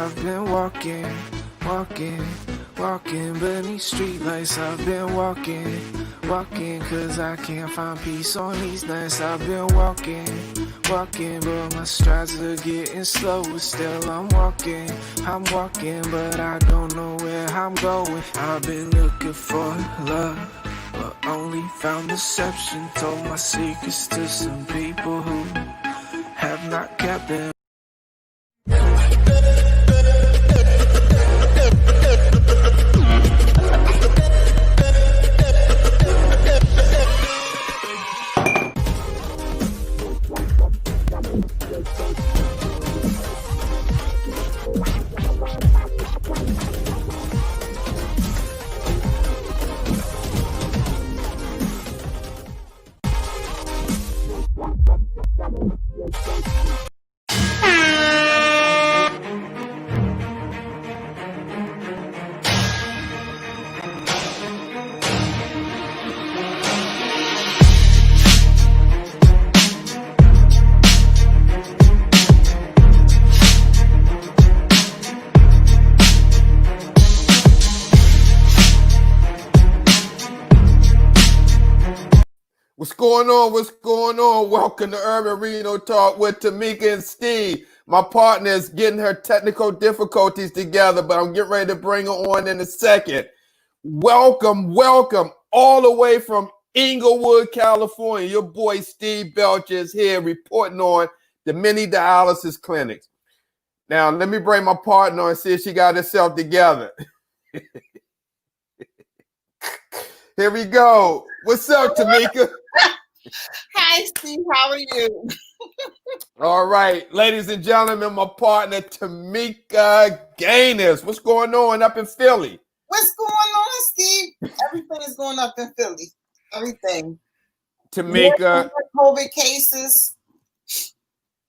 I've been walking beneath streetlights. I've been walking, cause I can't find peace on these nights. I've been walking, but my strides are getting slower. Still I'm walking, but I don't know where I'm going. I've been looking for love, but only found deception. Told my secrets to some people who have not kept them. What's going on? What's going on? Welcome to Urban Renal Talk with Tamika and Steve. My partner is getting her technical difficulties together, but I'm getting ready to bring her on in a second. Welcome all the way from Inglewood, California. Your boy Steve Belcher is here reporting on the many dialysis clinics. Now, let me bring my partner on and see if she got herself together. Here we go. What's up, Tamika? Hi, Steve. How are you? All right, ladies and gentlemen, my partner, Tamika Gaines. What's going on up in Philly? What's going on, Steve? Everything is going up in Philly. Everything. Tamika. More COVID cases.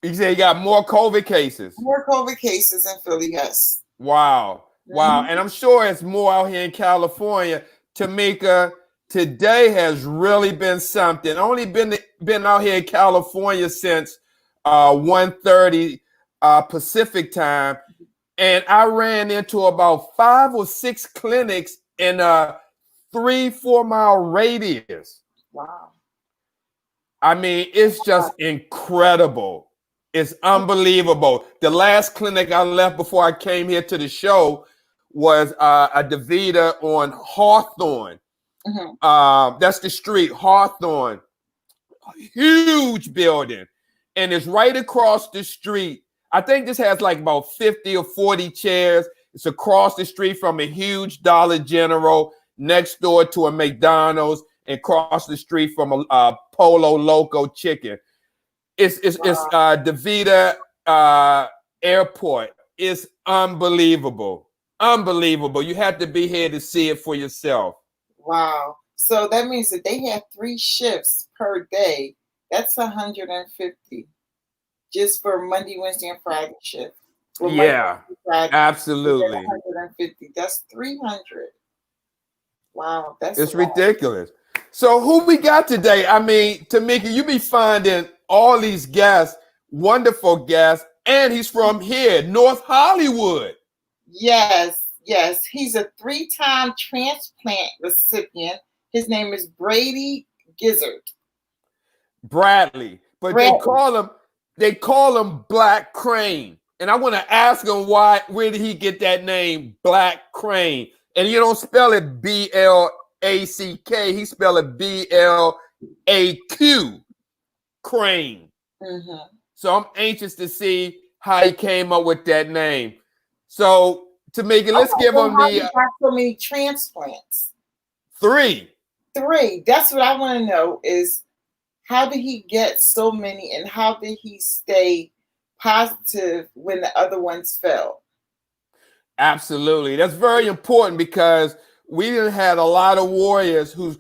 You say you got more COVID cases? More COVID cases in Philly, yes. Wow. Wow. And I'm sure it's more out here in California. Tamika, today has really been something. Only been out here in California since 1:30 Pacific time, and I ran into about 5 or 6 clinics in a 3-4 mile radius. Wow. I mean, it's just incredible. It's unbelievable. The last clinic I left before I came here to the show was a DaVita on Hawthorne. Mm-hmm. That's the street, Hawthorne. Huge building. And it's right across the street. I think this has like about 50 or 40 chairs. It's across the street from a huge Dollar General, next door to a McDonald's, and across the street from a Polo Loco Chicken. It's DaVita Airport. It's unbelievable. Unbelievable. You have to be here to see it for yourself. Wow. So that means that they have 3 shifts per day. That's 150 just for Monday, Wednesday, and Friday shift. For yeah, Monday, Friday, absolutely. 150. That's 300. Wow, it's ridiculous. So who we got today? I mean, Tamika, you be finding all these guests, wonderful guests, and he's from here, North Hollywood. Yes. He's a 3-time transplant recipient. His name is Bradley Gizzard. Bradley. But they call him BLAQCRAIN. And I want to ask him where did he get that name, BLAQCRAIN? And you don't spell it BLACK, he spell it BLAQ, Crane. Mm-hmm. So I'm anxious to see how he came up with that name. So Tamika, let's give him the got so many transplants. 3. That's what I want to know is how did he get so many and how did he stay positive when the other ones fell? Absolutely. That's very important because we didn't have a lot of warriors whose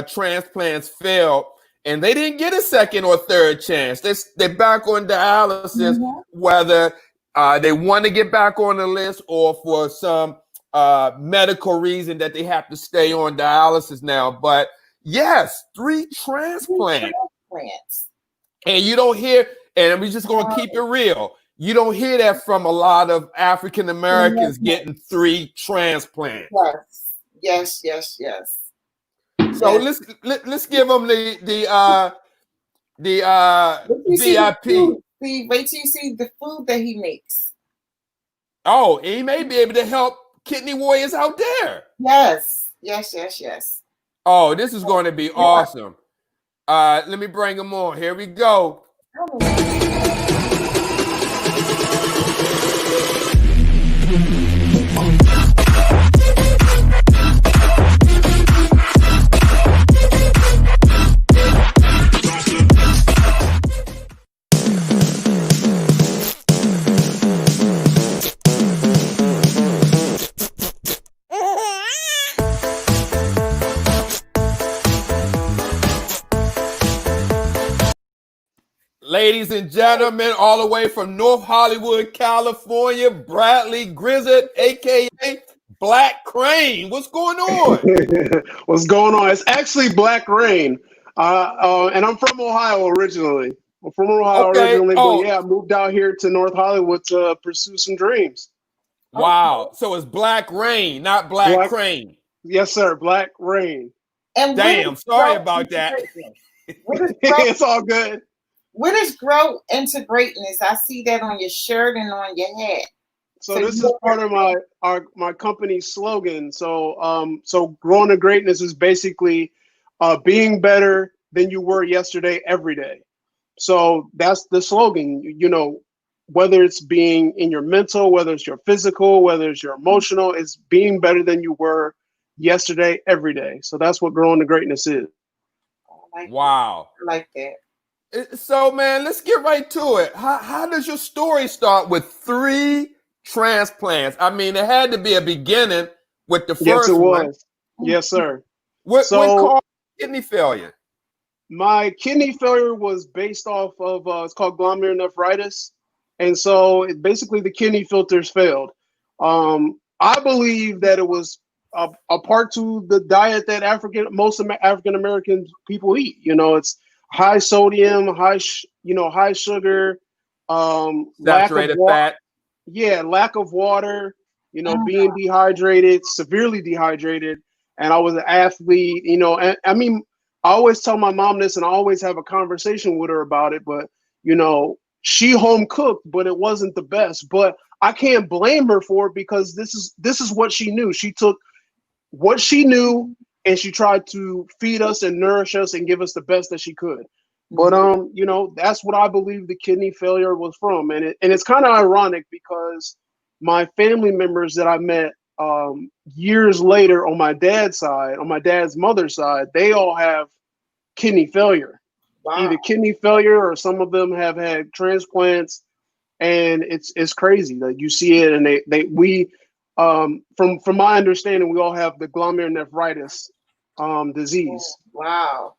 transplants failed and they didn't get a second or third chance. They're back on dialysis, mm-hmm. whether they want to get back on the list or for some medical reason that they have to stay on dialysis now. But yes, 3 transplants. And you don't hear, and we're just going to keep it real. You don't hear that from a lot of African Americans getting 3 transplants. Yes. So let's give them the VIP. See, wait till you see the food that he makes. Oh, he may be able to help kidney warriors out there. Yes. Oh, this is going to be awesome. Let me bring him on. Here we go. Ladies and gentlemen, all the way from North Hollywood, California, Bradley Grizzard, aka BLAQCRAIN. What's going on? What's going on? It's actually BLAQCRAIN, and I'm from Ohio originally. But yeah, I moved out here to North Hollywood to pursue some dreams. Wow! So it's BLAQCRAIN, not BLAQCRAIN. Yes, sir. BLAQCRAIN. And damn, sorry about that. It's all good. What does grow into greatness? I see that on your shirt and on your hat. So this is part of my company's slogan. So growing to greatness is basically being better than you were yesterday every day. So that's the slogan. You know, whether it's being in your mental, whether it's your physical, whether it's your emotional, it's being better than you were yesterday every day. So that's what growing to greatness is. Wow. I like that. So, man, let's get right to it. How does your story start with 3 transplants? I mean, it had to be a beginning with the first one. Yes, sir. What caused kidney failure? My kidney failure was based off of it's called glomerulonephritis, and so basically the kidney filters failed. I believe that it was a part to the diet that most African American people eat. You know, it's high sodium, high sugar, saturated fat. Yeah, lack of water, being dehydrated, severely dehydrated. And I was an athlete, and I mean, I always tell my mom this and I always have a conversation with her about it, but she home cooked, but it wasn't the best. But I can't blame her for it because this is what she knew. She took what she knew and she tried to feed us and nourish us and give us the best that she could. But that's what I believe the kidney failure was from. And it's kind of ironic because my family members that I met years later on my dad's side, on my dad's mother's side, they all have kidney failure. Wow. Either kidney failure or some of them have had transplants, and it's crazy that you see it. And we from my understanding, we all have the glomerulonephritis disease. Wow.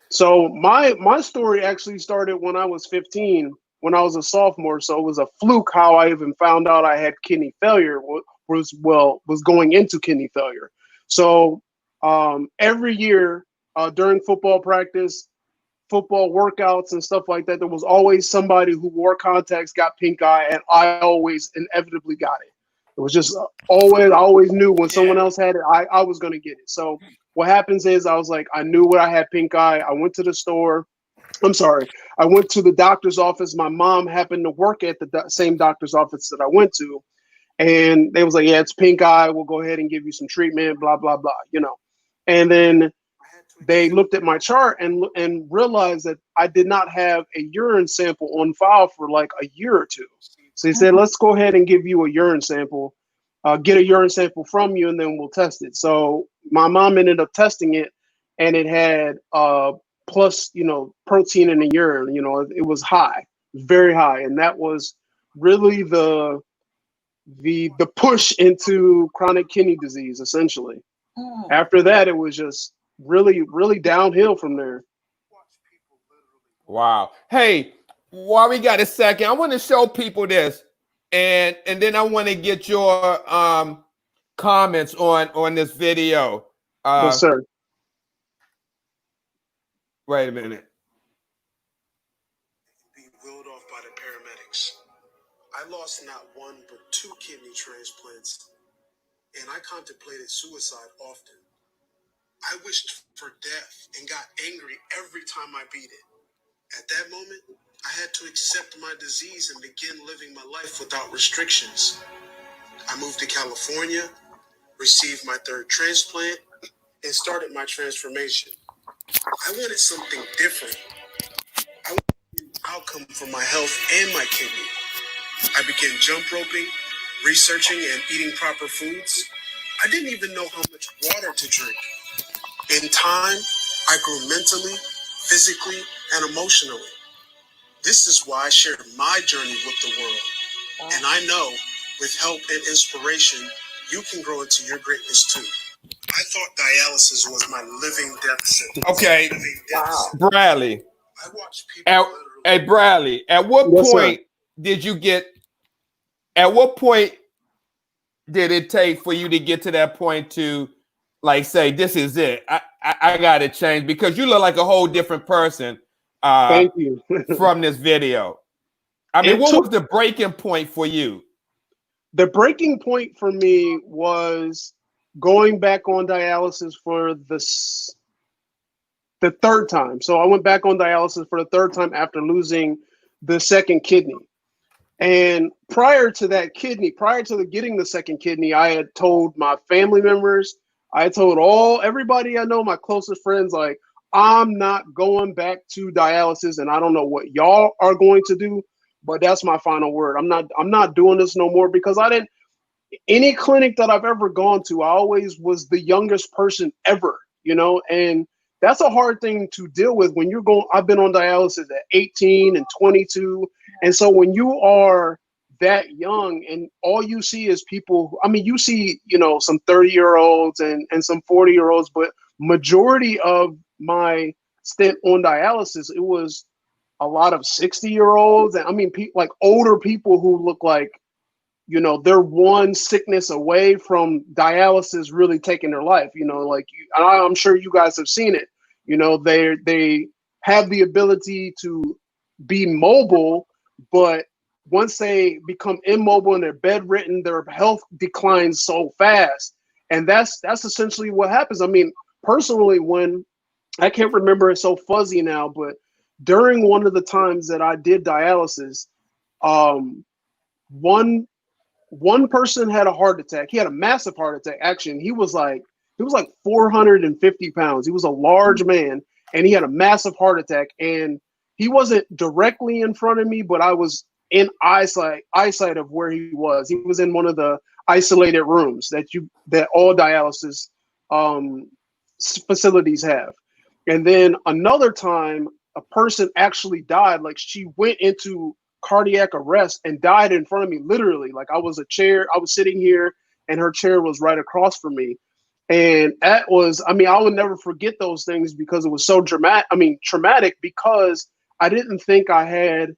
So my story actually started when I was 15, when I was a sophomore. So it was a fluke how I even found out I had kidney failure. Was going into kidney failure. So every year during football practice, football workouts and stuff like that, there was always somebody who wore contacts, got pink eye, and I always inevitably got it. It was just I always knew when someone else had it, I was going to get it. So what happens is I was like, I knew I had pink eye. I went to the store. I went to the doctor's office. My mom happened to work at the same doctor's office that I went to. And they was like, yeah, it's pink eye. We'll go ahead and give you some treatment, blah, blah, blah, And then they looked at my chart and realized that I did not have a urine sample on file for like a year or two. So he said, let's go ahead and give you a urine sample, get a urine sample from you, and then we'll test it. So my mom ended up testing it, and it had plus, protein in the urine. It was high, very high. And that was really the push into chronic kidney disease, essentially. After that, it was just really, really downhill from there. Wow. Hey, while we got a second, I want to show people this, and then I want to get your comments on this video. Yes, sir. Wait a minute. Being wheeled off by the paramedics. I lost not one but 2 kidney transplants, and I contemplated suicide often. I wished for death and got angry every time I beat it. At that moment, I had to accept my disease and begin living my life without restrictions. I moved to California, received my 3rd transplant, and started my transformation. I wanted something different. I wanted an outcome for my health and my kidney. I began jump roping, researching and eating proper foods. I didn't even know how much water to drink. In time, I grew mentally, physically, and emotionally. This is why I shared my journey with the world. And I know with help and inspiration, you can grow into your greatness too. I thought dialysis was my living death sentence. Okay, Bradley. I watched people Hey, Bradley, at what point did you get? At what point did it take for you to get to that point to, like, say, this is it? I got to change, because you look like a whole different person. Thank you. From this video. I mean, what was the breaking point for you? The breaking point for me was going back on dialysis for the 3rd time. So I went back on dialysis for the 3rd time after losing the 2nd kidney. And prior to getting the 2nd kidney, I had told my family members, I told everybody I know, my closest friends, like, I'm not going back to dialysis, and I don't know what y'all are going to do, but that's my final word. I'm not doing this no more, because any clinic that I've ever gone to, I always was the youngest person ever, and that's a hard thing to deal with when you're going. I've been on dialysis at 18 and 22. And so when you are that young and all you see is people, you see, some 30-year-olds and some 40-year-olds, but majority of my stint on dialysis, it was a lot of 60-year-olds. And like older people who look like, they're one sickness away from dialysis really taking their life, I'm sure you guys have seen it. They have the ability to be mobile, but once they become immobile and they're bedridden, their health declines so fast. And that's essentially what happens. Personally, when I can't remember, it's so fuzzy now, but during one of the times that I did dialysis, one person had a heart attack. He had a massive heart attack. Actually, he was like 450 pounds. He was a large man, and he had a massive heart attack. And he wasn't directly in front of me, but I was in eyesight of where he was. He was in one of the isolated rooms that all dialysis facilities have. And then another time, a person actually died. Like, she went into cardiac arrest and died in front of me, literally. Like, I was sitting here and her chair was right across from me. And that was, I would never forget those things, because it was so traumatic, because I didn't think I had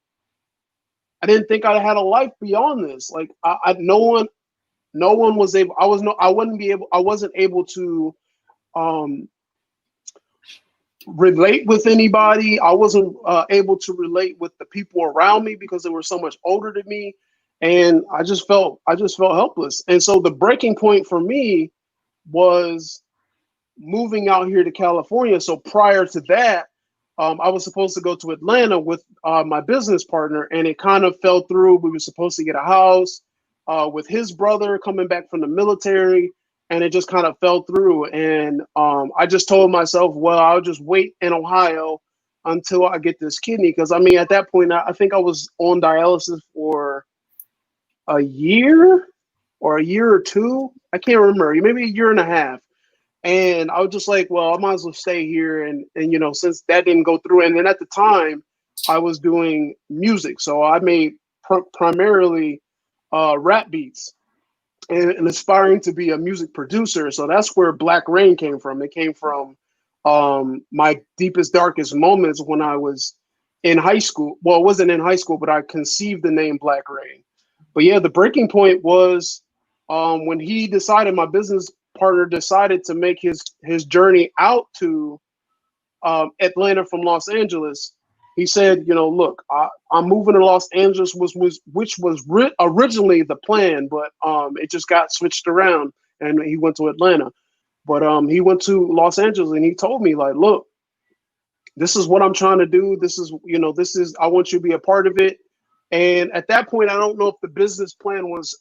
a life beyond this. Like, no one was able, I wasn't able to relate with anybody. I wasn't able to relate with the people around me, because they were so much older than me, and I just felt helpless. And so the breaking point for me was moving out here to California. So prior to that, I was supposed to go to Atlanta with my business partner, and it kind of fell through. We were supposed to get a house with his brother coming back from the military, and it just kind of fell through. And I just told myself, well, I'll just wait in Ohio until I get this kidney. Because at that point, I think I was on dialysis for a year or two. I can't remember, maybe a year and a half. And I was just like, well, I might as well stay here. And since that didn't go through, and then at the time I was doing music. So I made primarily rap beats and aspiring to be a music producer. So that's where BLAQCRAIN came from. It came from my deepest, darkest moments when I was in high school. Well, it wasn't in high school, but I conceived the name BLAQCRAIN. But yeah, the breaking point was when my business partner decided to make his journey out to Atlanta from Los Angeles. he said, look, I'm moving to Los Angeles, which was originally the plan, but it just got switched around, and he went to Atlanta. But he went to Los Angeles, and he told me, like, look, this is what I'm trying to do. This is, I want you to be a part of it. And at that point, I don't know if the business plan was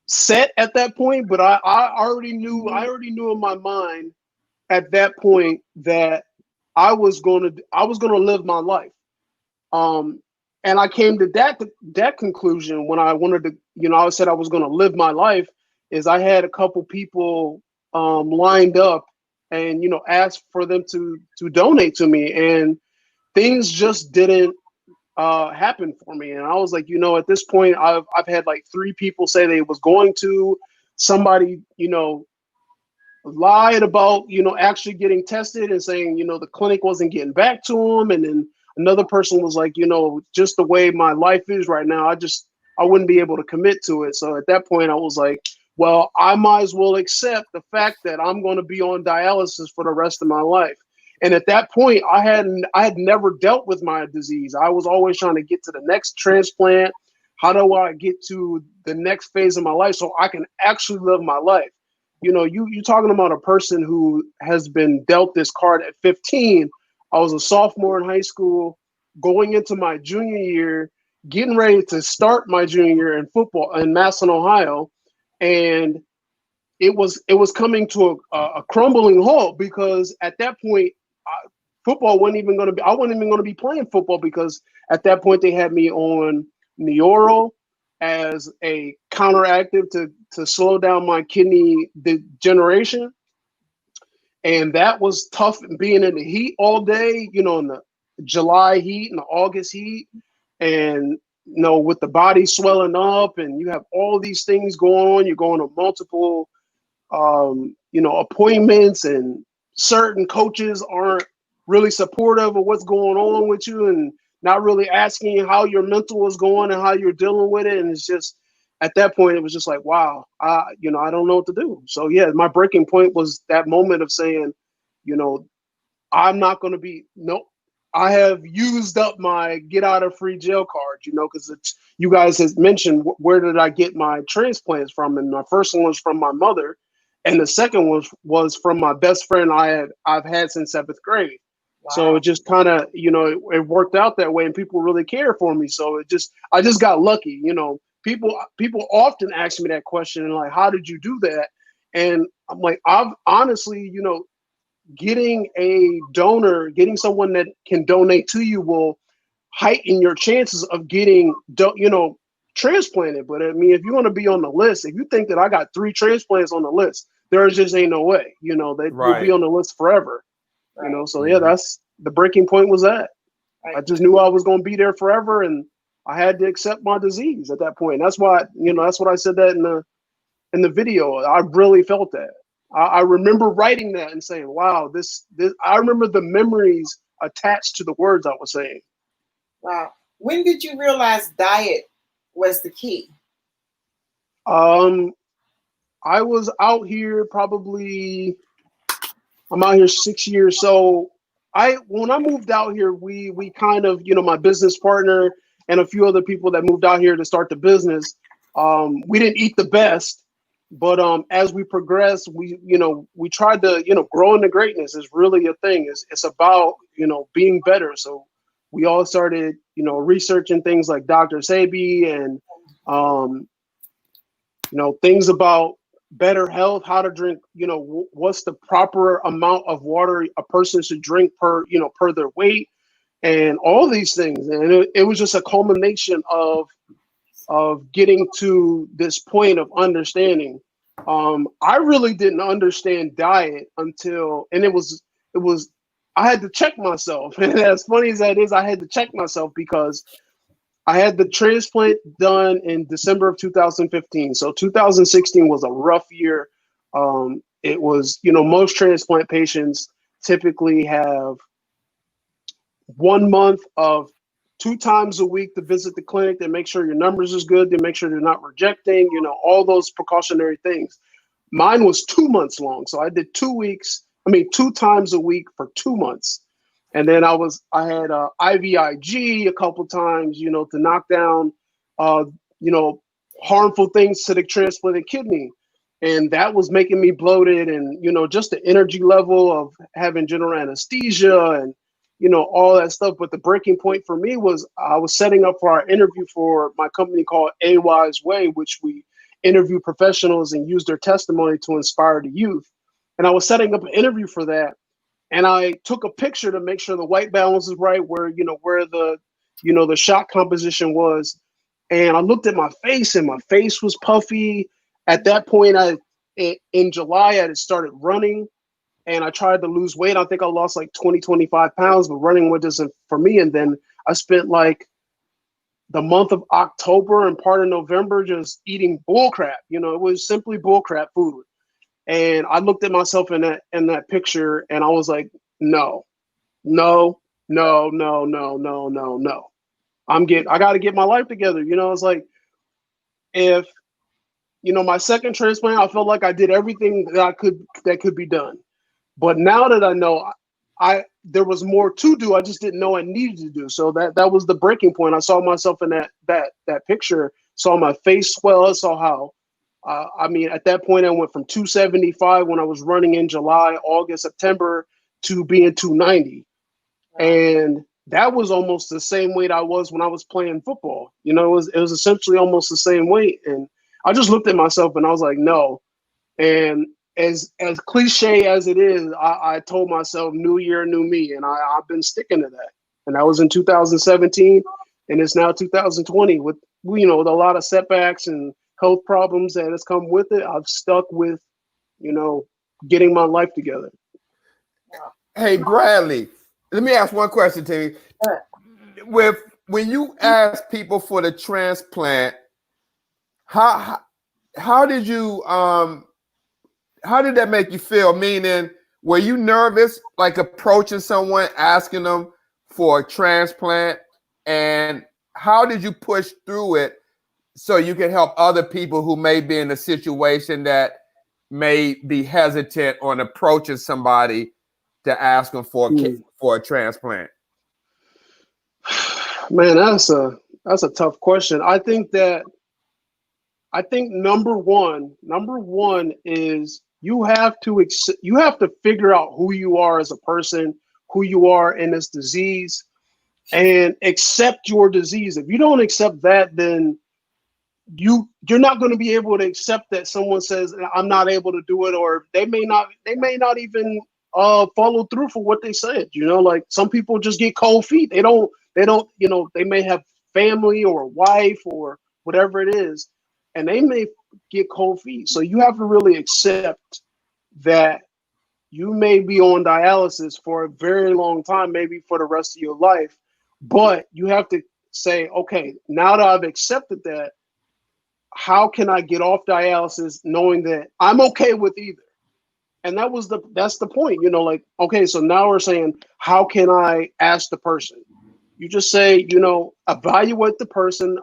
set at that point, but I already knew in my mind at that point that I was gonna live my life. And I came to that conclusion when I wanted to, I said I was gonna live my life, is I had a couple people lined up and asked for them to donate to me, and things just didn't happen for me. And I was like, at this point, I've had like 3 people say they was going to. Somebody, lied about, actually getting tested and saying, the clinic wasn't getting back to them. And then another person was like, just the way my life is right now, I wouldn't be able to commit to it. So at that point I was like, well, I might as well accept the fact that I'm going to be on dialysis for the rest of my life. And at that point, I had never dealt with my disease. I was always trying to get to the next transplant. How do I get to the next phase of my life so I can actually live my life? You're talking about a person who has been dealt this card at 15. I was a sophomore in high school, going into my junior year, getting ready to start my junior year in football in Masson, Ohio, and it was coming to a crumbling halt, because at that point, football wasn't even going to be. I wasn't even going to be playing football, because at that point they had me on Neoro as a counteractive to slow down my kidney degeneration. And that was tough, being in the heat all day, in the July heat and the August heat, and with the body swelling up, and you have all these things going on. You're going to multiple appointments, and certain coaches aren't really supportive of what's going on with you, and not really asking you how your mental is going and how you're dealing with it. And it's just, at that point, it was just like, wow, I don't know what to do. So yeah, my breaking point was that moment of saying, I'm not going to be, I have used up my get out of free jail card, because you guys has mentioned where did I get my transplants from? And my first one was from my mother. And the second was from my best friend I've had since 7th grade. Wow. So it just kind of, it worked out that way, and people really care for me. So I just got lucky. People often ask me that question, and like, how did you do that? And I'm like, I've honestly, getting a donor, getting someone that can donate to you will heighten your chances of getting, transplanted. But I mean, if you want to be on the list, if you think that I got 3 transplants on the list, there just ain't no way, they will be on the list forever, So yeah, that's the breaking point was that. Right. I just knew I was going to be there forever, and I had to accept my disease at that point. That's why, that's what I said that in the video. I really felt that. I remember writing that and saying, wow, this, I remember the memories attached to the words I was saying. Wow. When did you realize diet was the key? I was out here I'm out here 6 years. So when I moved out here, we kind of, my business partner and a few other people that moved out here to start the business, we didn't eat the best, but as we progressed, we tried to, grow into greatness is really a thing. It's about, being better. So we all started, researching things like Dr. Sebi and, things about better health, how to drink, what's the proper amount of water a person should drink per their weight, and all these things. And it was just a culmination of getting to this point of understanding. I really didn't understand diet until, and it was, I had to check myself. And as funny as that is, I had to check myself because I had the transplant done in December of 2015. So 2016 was a rough year. It was, most transplant patients typically have 1 month of 2 times a week to visit the clinic. They make sure your numbers is good. They make sure they're not rejecting, all those precautionary things. Mine was 2 months long. So I did 2 times a week for 2 months. And then I had IVIG a couple times, to knock down, you know, harmful things to the transplanted kidney. And that was making me bloated, and, just the energy level of having general anesthesia and, all that stuff. But the breaking point for me was I was setting up for our interview for my company called A Wise Way, which we interview professionals and use their testimony to inspire the youth. And I was setting up an interview for that. And I took a picture to make sure the white balance is right, where the shot composition was. And I looked at my face, and my face was puffy. At that point, in July, I had started running, and I tried to lose weight. I think I lost like 20, 25 pounds, but running wasn't for me. And then I spent like the month of October and part of November just eating bullcrap. It was simply bullcrap food. And I looked at myself in that picture, and I was like, no. I got to get my life together. It's like, if, my second transplant, I felt like I did everything that could be done. But now that I know, there was more to do. I just didn't know I needed to do. So that was the breaking point. I saw myself in that picture, saw my face swell. I saw how, at that point, I went from 275 when I was running in July, August, September to being 290. Wow. And that was almost the same weight I was when I was playing football. It was essentially almost the same weight. And I just looked at myself and I was like, no. And as cliche as it is, I told myself, new year, new me. And I've been sticking to that. And that was in 2017. And it's now 2020 with a lot of setbacks and health problems that has come with it. I've stuck with, getting my life together. Hey, Bradley, let me ask one question to you. When you ask people for the transplant, how did that make you feel? Meaning, were you nervous, like approaching someone, asking them for a transplant? And how did you push through it so you can help other people who may be in a situation that may be hesitant on approaching somebody to ask them for a transplant? Man, that's a tough question. I think number one is you have to figure out who you are as a person, who you are in this disease, and accept your disease. If you don't accept that, then you're not going to be able to accept that someone says I'm not able to do it, or they may not even follow through for what they said. Like some people just get cold feet. They don't, they may have family or a wife or whatever it is, and they may get cold feet. So you have to really accept that you may be on dialysis for a very long time, maybe for the rest of your life, but you have to say, okay, now that I've accepted that, how can I get off dialysis knowing that I'm okay with either? And that's the point, like, okay, so now we're saying, how can I ask the person? You just say, evaluate the person,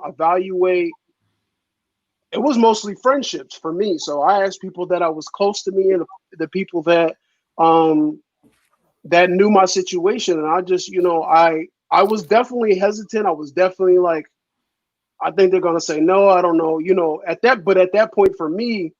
it was mostly friendships for me. So I asked people that I was close to me and the people that that knew my situation. And I just, I was definitely hesitant. I was definitely like, I think they're going to say no, I don't know, but at that point for me,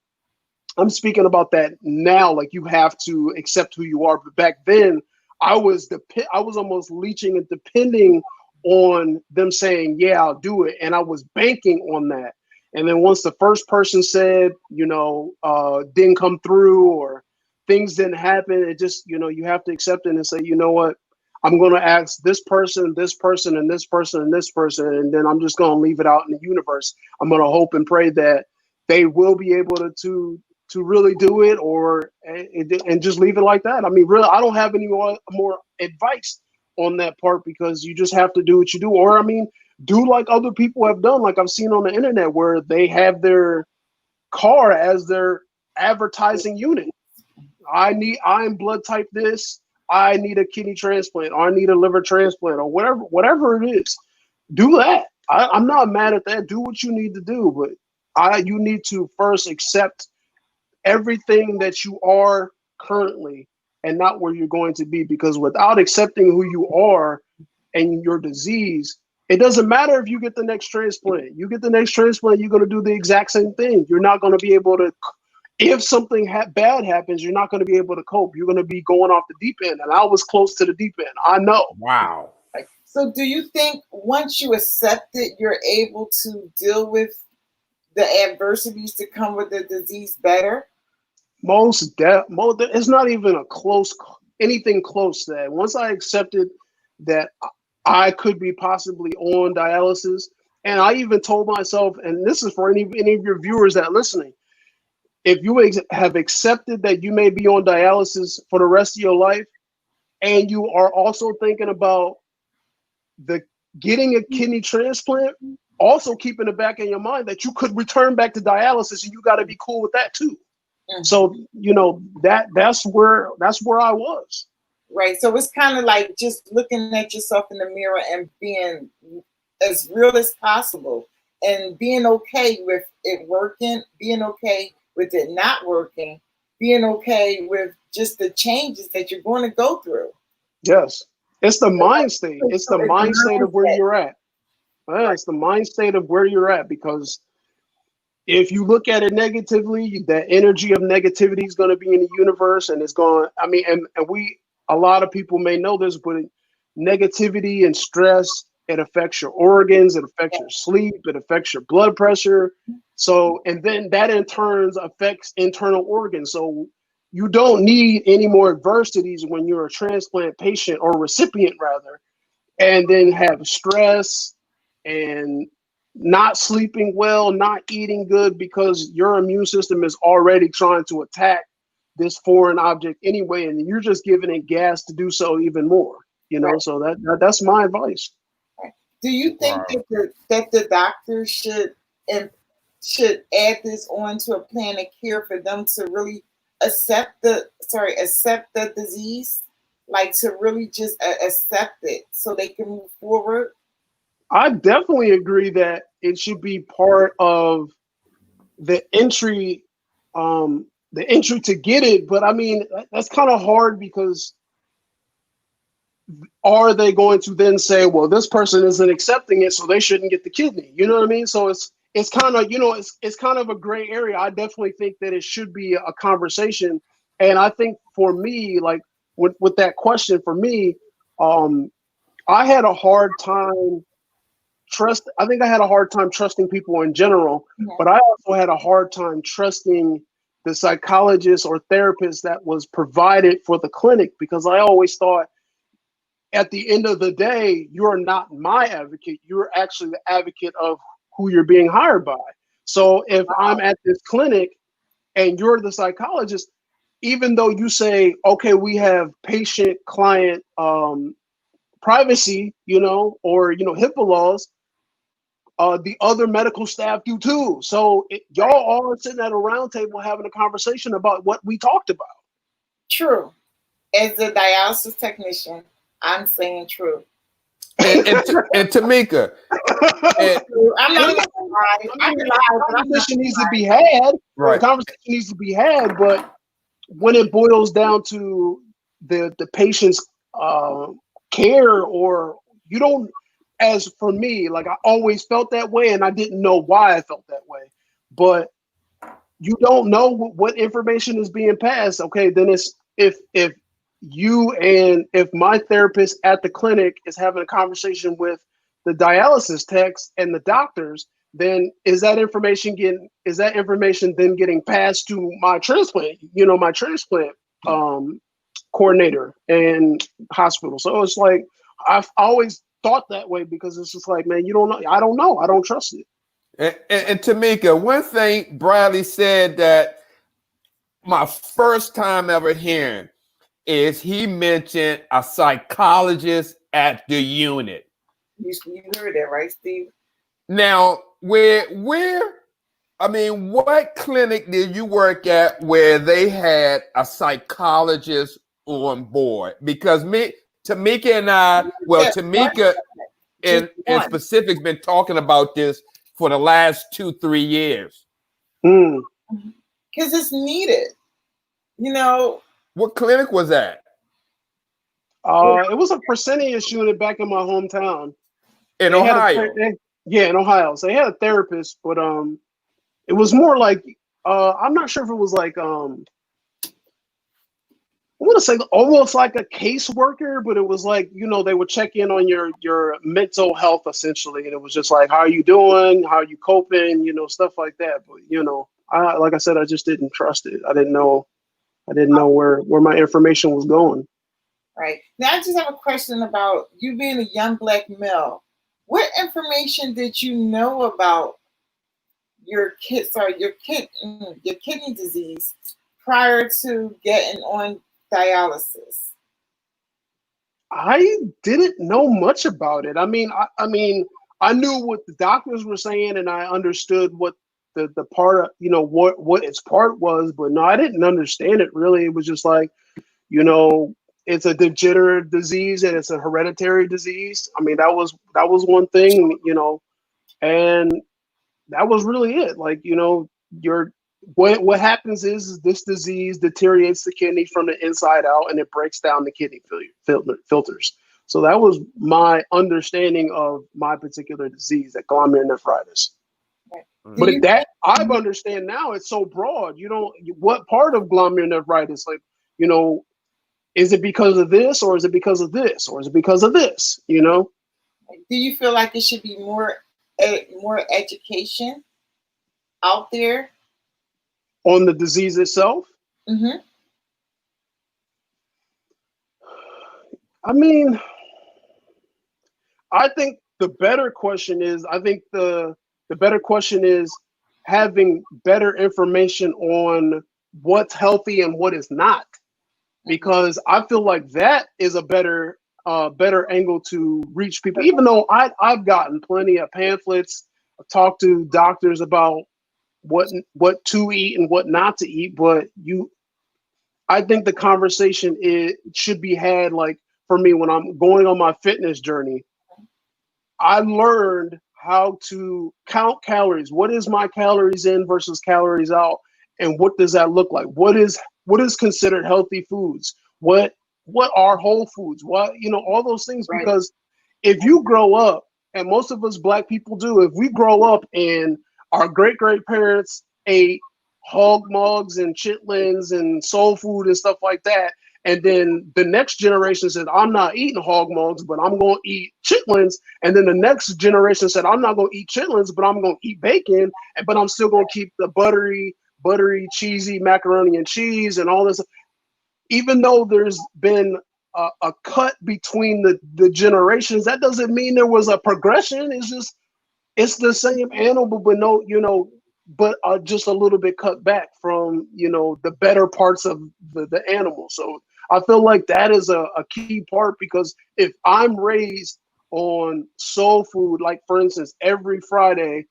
I'm speaking about that now. Like, you have to accept who you are. But back then I was almost leeching and depending on them saying, yeah, I'll do it. And I was banking on that. And then once the first person said, didn't come through or things didn't happen, it just, you have to accept it and say, you know what, I'm going to ask this person, and this person, and this person, and this person, and then I'm just going to leave it out in the universe. I'm going to hope and pray that they will be able to really do it, and just leave it like that. I mean, really, I don't have any more advice on that part, because you just have to do what you do. Or, I mean, do like other people have done, like I've seen on the internet, where they have their car as their advertising unit. I'm blood type this. I need a kidney transplant, or I need a liver transplant, or whatever it is. Do that. I'm not mad at that. Do what you need to do, but you need to first accept everything that you are currently, and not where you're going to be. Because without accepting who you are and your disease, it doesn't matter if you get the next transplant. You get the next transplant, you're going to do the exact same thing. You're not going to be able to, if something bad happens, you're not going to be able to cope. You're going to be going off the deep end. And I was close to the deep end. I know. Wow. So do you think once you accept it, you're able to deal with the adversities that come with the disease better? It's not even anything close to that. Once I accepted that I could be possibly on dialysis, and I even told myself, and this is for any of your viewers that are listening, if you have accepted that you may be on dialysis for the rest of your life, and you are also thinking about getting a kidney transplant, also keep in the back of your mind that you could return back to dialysis, and you got to be cool with that too. Mm-hmm. So that's where I was. Right. So it's kind of like just looking at yourself in the mirror and being as real as possible, and being okay with it working, being okay with it not working, being okay with just the changes that you're going to go through. Yes. It's the mind state. It's the mind state of where you're at. Yeah, it's the mind state of where you're at, because if you look at it negatively, the energy of negativity is going to be in the universe, and it's going, a lot of people may know this, but negativity and stress, it affects your organs, it affects your sleep, it affects your blood pressure. So, and then that in turn affects internal organs. So you don't need any more adversities when you're a transplant patient, or recipient rather, and then have stress and not sleeping well, not eating good, because your immune system is already trying to attack this foreign object anyway, and you're just giving it gas to do so even more. Right. So that's my advice. Do you think that the doctors should add this on to a plan of care for them to really accept the disease, like to really just accept it so they can move forward? I definitely agree that it should be part of the entry to get it. But I mean, that's kind of hard, because are they going to then say, well, this person isn't accepting it, so they shouldn't get the kidney? You know what I mean? So it's kind of, it's kind of a gray area. I definitely think that it should be a conversation. And I think for me, like with that question, for me, I had a hard time I had a hard time trusting people in general, but I also had a hard time trusting the psychologist or therapist that was provided for the clinic, because I always thought, at the end of the day, you're not my advocate. You're actually the advocate of who you're being hired by. So if I'm at this clinic and you're the psychologist, even though you say, okay, we have patient-client privacy, or HIPAA laws, the other medical staff do too. So y'all all are sitting at a round table having a conversation about what we talked about. True. As a dialysis technician, I'm saying true. And Tamika, the conversation needs to be had. Right. The conversation needs to be had, but when it boils down to the patient's care, or you don't. As for me, like I always felt that way, and I didn't know why I felt that way. But you don't know what information is being passed. Okay, then it's if my therapist at the clinic is having a conversation with the dialysis techs and the doctors, then is that information then getting passed to my transplant? My transplant coordinator and hospital. So it's like I've always thought that way, because it's just like, man, you don't know. I don't know. I don't trust it. And Tamika, one thing Bradley said that my first time ever hearing is he mentioned a psychologist at the unit. You heard that, right, Steve? Now, what clinic did you work at where they had a psychologist on board? Because Tamika and I, Tamika in specific, been talking about this for the last 2-3 years. Because it's needed. What clinic was that? It was a Fresenius unit back in my hometown. In They had Ohio. in Ohio. So they had a therapist, but it was more like I'm not sure if it was like I want to say almost like a caseworker, but it was like, you know, they would check in on your mental health essentially, and it was just like, how are you doing? How are you coping? You know, stuff like that. But you know, like I said, I just didn't trust it. I didn't know where my information was going. Right. Now I just have a question about you being a young Black male. What information did you know about your kidney disease prior to getting on dialysis? I didn't know much about it. I mean, I knew what the doctors were saying, and I understood what the part of, you know, what its part was, but no, I didn't understand it really. It was just like, you know, it's a degenerative disease and it's a hereditary disease. I mean, that was one thing, you know, and that was really it. Like, you know, what happens is this disease deteriorates the kidney from the inside out, and it breaks down the kidney filters. So that was my understanding of my particular disease, that glomerulonephritis. But that I've understand now, it's so broad. You know, what part of glomerulonephritis? Like, you know, is it because of this, or is it because of this, or is it because of this? You know. Do you feel like it should be more education out there on the disease itself? Mm-hmm. I mean, I think the better question is, having better information on what's healthy and what is not, because I feel like that is a better angle to reach people. Even though I've gotten plenty of pamphlets, I've talked to doctors about what to eat and what not to eat, but I think the conversation should be had, like, for me, when I'm going on my fitness journey, I learned how to count calories. What is my calories in versus calories out, and what does that look like? What is considered healthy foods? What are whole foods? What, you know, all those things. Right. Because if you grow up, and most of us Black people do, if we grow up and our great parents ate hog mugs and chitlins and soul food and stuff like that, and then the next generation said, I'm not eating hog mugs, but I'm going to eat chitlins. And then the next generation said, I'm not going to eat chitlins, but I'm going to eat bacon, but I'm still going to keep the buttery, cheesy macaroni and cheese and all this. Even though there's been a cut between the generations, that doesn't mean there was a progression. It's just, it's the same animal, but no, you know, but just a little bit cut back from, you know, the better parts of the animal. So I feel like that is a key part, because if I'm raised on soul food, like for instance, every Friday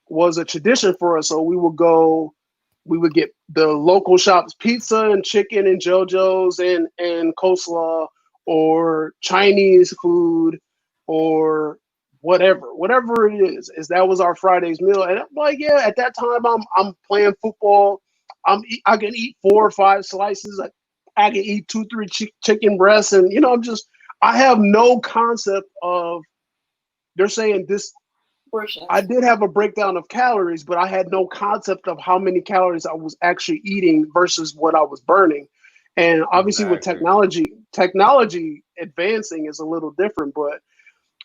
was a tradition for us. So we would get the local shops pizza and chicken and JoJo's and coleslaw, or Chinese food, or whatever it is that was our Friday's meal. And I'm like, yeah, at that time I'm playing football. I can eat 4 or 5 slices. I can eat 2-3 chicken breasts, and you know, I have no concept of, they're saying this. I did have a breakdown of calories, but I had no concept of how many calories I was actually eating versus what I was burning. And obviously with technology advancing is a little different, but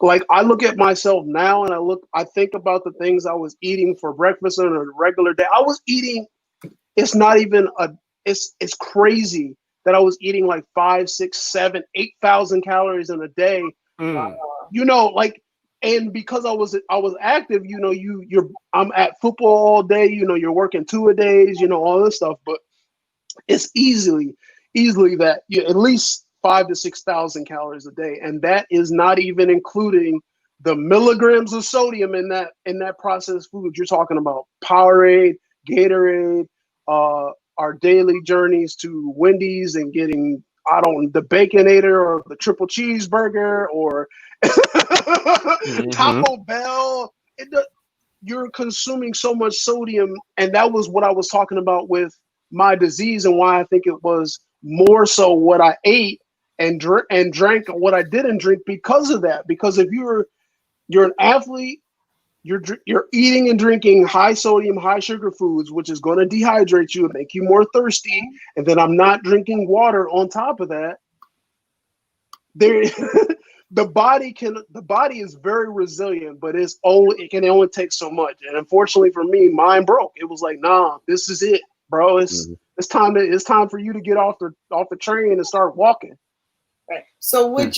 like, I look at myself now and I think about the things I was eating for breakfast on a regular day. I was eating, it's crazy that I was eating like 5, 6, 7, 8,000 calories in a day. You know, like, and because I was active, you know, I'm at football all day, you know, you're working 2-a-days, you know, all this stuff, but it's easily that at least 5,000 to 6,000 calories a day, and that is not even including the milligrams of sodium in that processed food. You're talking about Powerade, Gatorade, our daily journeys to Wendy's and getting, the Baconator or the triple cheeseburger or Taco Bell. You're consuming so much sodium, and that was what I was talking about with my disease, and why I think it was more so what I ate and drank what I didn't drink because of that. Because if you're an athlete, you're eating and drinking high sodium, high sugar foods, which is going to dehydrate you and make you more thirsty. And then I'm not drinking water on top of that. There, the body is very resilient, but it can only take so much. And unfortunately for me, mine broke. It was like, nah, this is it, bro. It's time for you to get off the train and start walking. Right. So would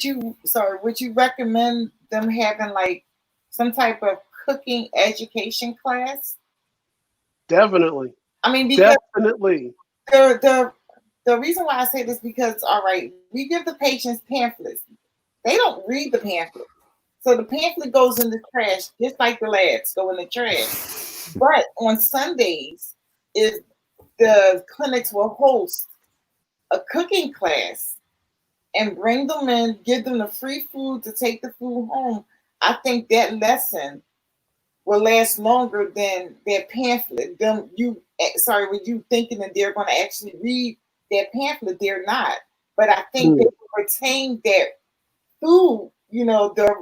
you recommend them having like some type of cooking education class? Definitely. I mean, because definitely. The reason why I say this because, all right, we give the patients pamphlets. They don't read the pamphlet. So the pamphlet goes in the trash, just like the labs go in the trash. But on Sundays, the clinics will host a cooking class and bring them in, give them the free food to take the food home. I think that lesson will last longer than their pamphlet. When you thinking that they're going to actually read their pamphlet, they're not. But I think they will retain their food, the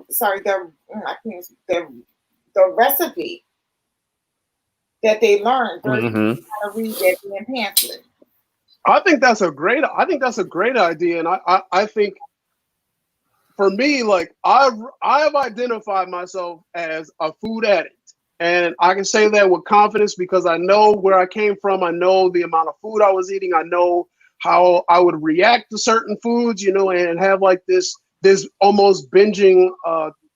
recipe that they learned versus how to read that damn pamphlet. I think that's a great idea, and I think for me, like I've identified myself as a food addict, and I can say that with confidence because I know where I came from. I know the amount of food I was eating. I know how I would react to certain foods, and have like this almost binging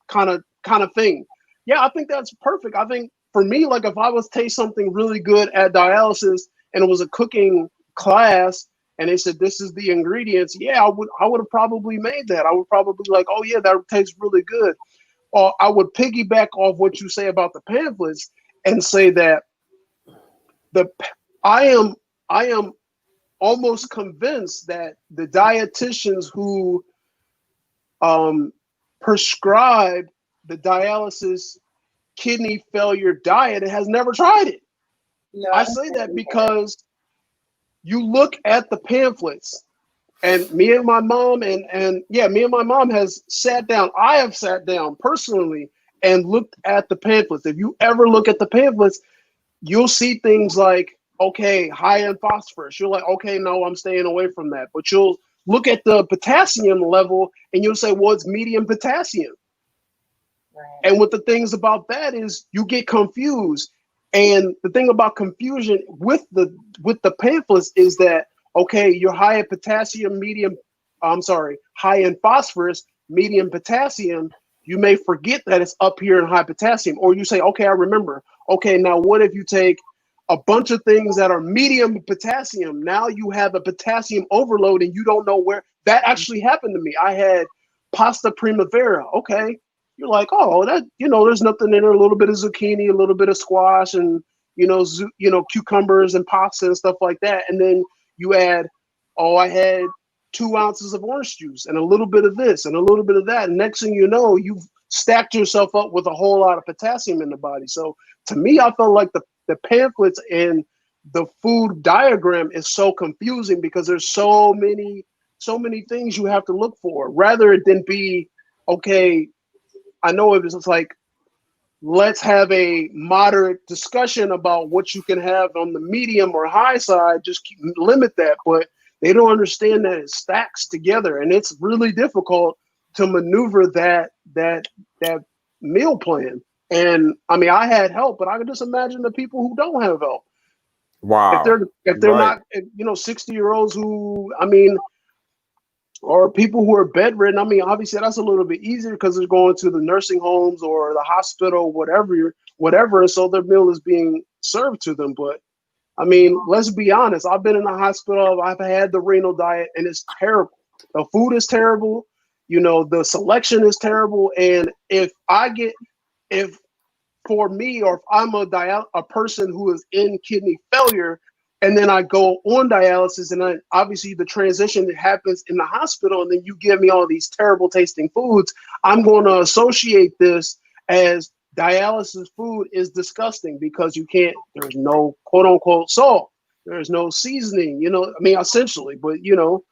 kind of thing. Yeah, I think that's perfect. I think for me, like if I was taste something really good at dialysis and it was a cooking class and they said this is the ingredients, yeah, I would have probably made that. I would probably like, oh yeah, that tastes really good. Or I would piggyback off what you say about the pamphlets and say that I am almost convinced that the dietitians who prescribe the dialysis kidney failure diet has never tried it. No, I say that because you look at the pamphlets, and me and my mom has sat down. I have sat down personally and looked at the pamphlets. If you ever look at the pamphlets, you'll see things like, okay, high in phosphorus. You're like, okay, no, I'm staying away from that. But you'll look at the potassium level and you'll say, well, it's medium potassium. Right. And what the things about that is you get confused. And the thing about confusion with the pamphlets is that, okay, you're high in potassium, high in phosphorus, medium potassium. You may forget that it's up here in high potassium. Or you say, okay, I remember. Okay, now what if you take a bunch of things that are medium potassium? Now you have a potassium overload and you don't know where. That actually happened to me. I had pasta primavera. Okay. You're like, oh, that, there's nothing in there. A little bit of zucchini, a little bit of squash, and cucumbers and pasta and stuff like that. And then you add, oh, I had 2 ounces of orange juice and a little bit of this and a little bit of that. And next thing you know, you've stacked yourself up with a whole lot of potassium in the body. So to me, I felt like the pamphlets and the food diagram is so confusing because there's so many things you have to look for, rather than be, okay, I know it was just like, let's have a moderate discussion about what you can have on the medium or high side, just limit that. But they don't understand that it stacks together, and it's really difficult to maneuver that meal plan. And I mean, I had help, but I can just imagine the people who don't have help. Wow. If they're not, 60-year-olds who, I mean, or people who are bedridden. I mean, obviously that's a little bit easier because they're going to the nursing homes or the hospital, whatever. And so their meal is being served to them. But I mean, let's be honest. I've been in the hospital. I've had the renal diet, and it's terrible. The food is terrible. The selection is terrible. And if for me, or if I'm a person who is in kidney failure, and then I go on dialysis, and then obviously the transition that happens in the hospital, and then you give me all these terrible tasting foods, I'm going to associate this as dialysis food is disgusting because there's no quote unquote salt. There's no seasoning, you know, I mean, essentially, but you know,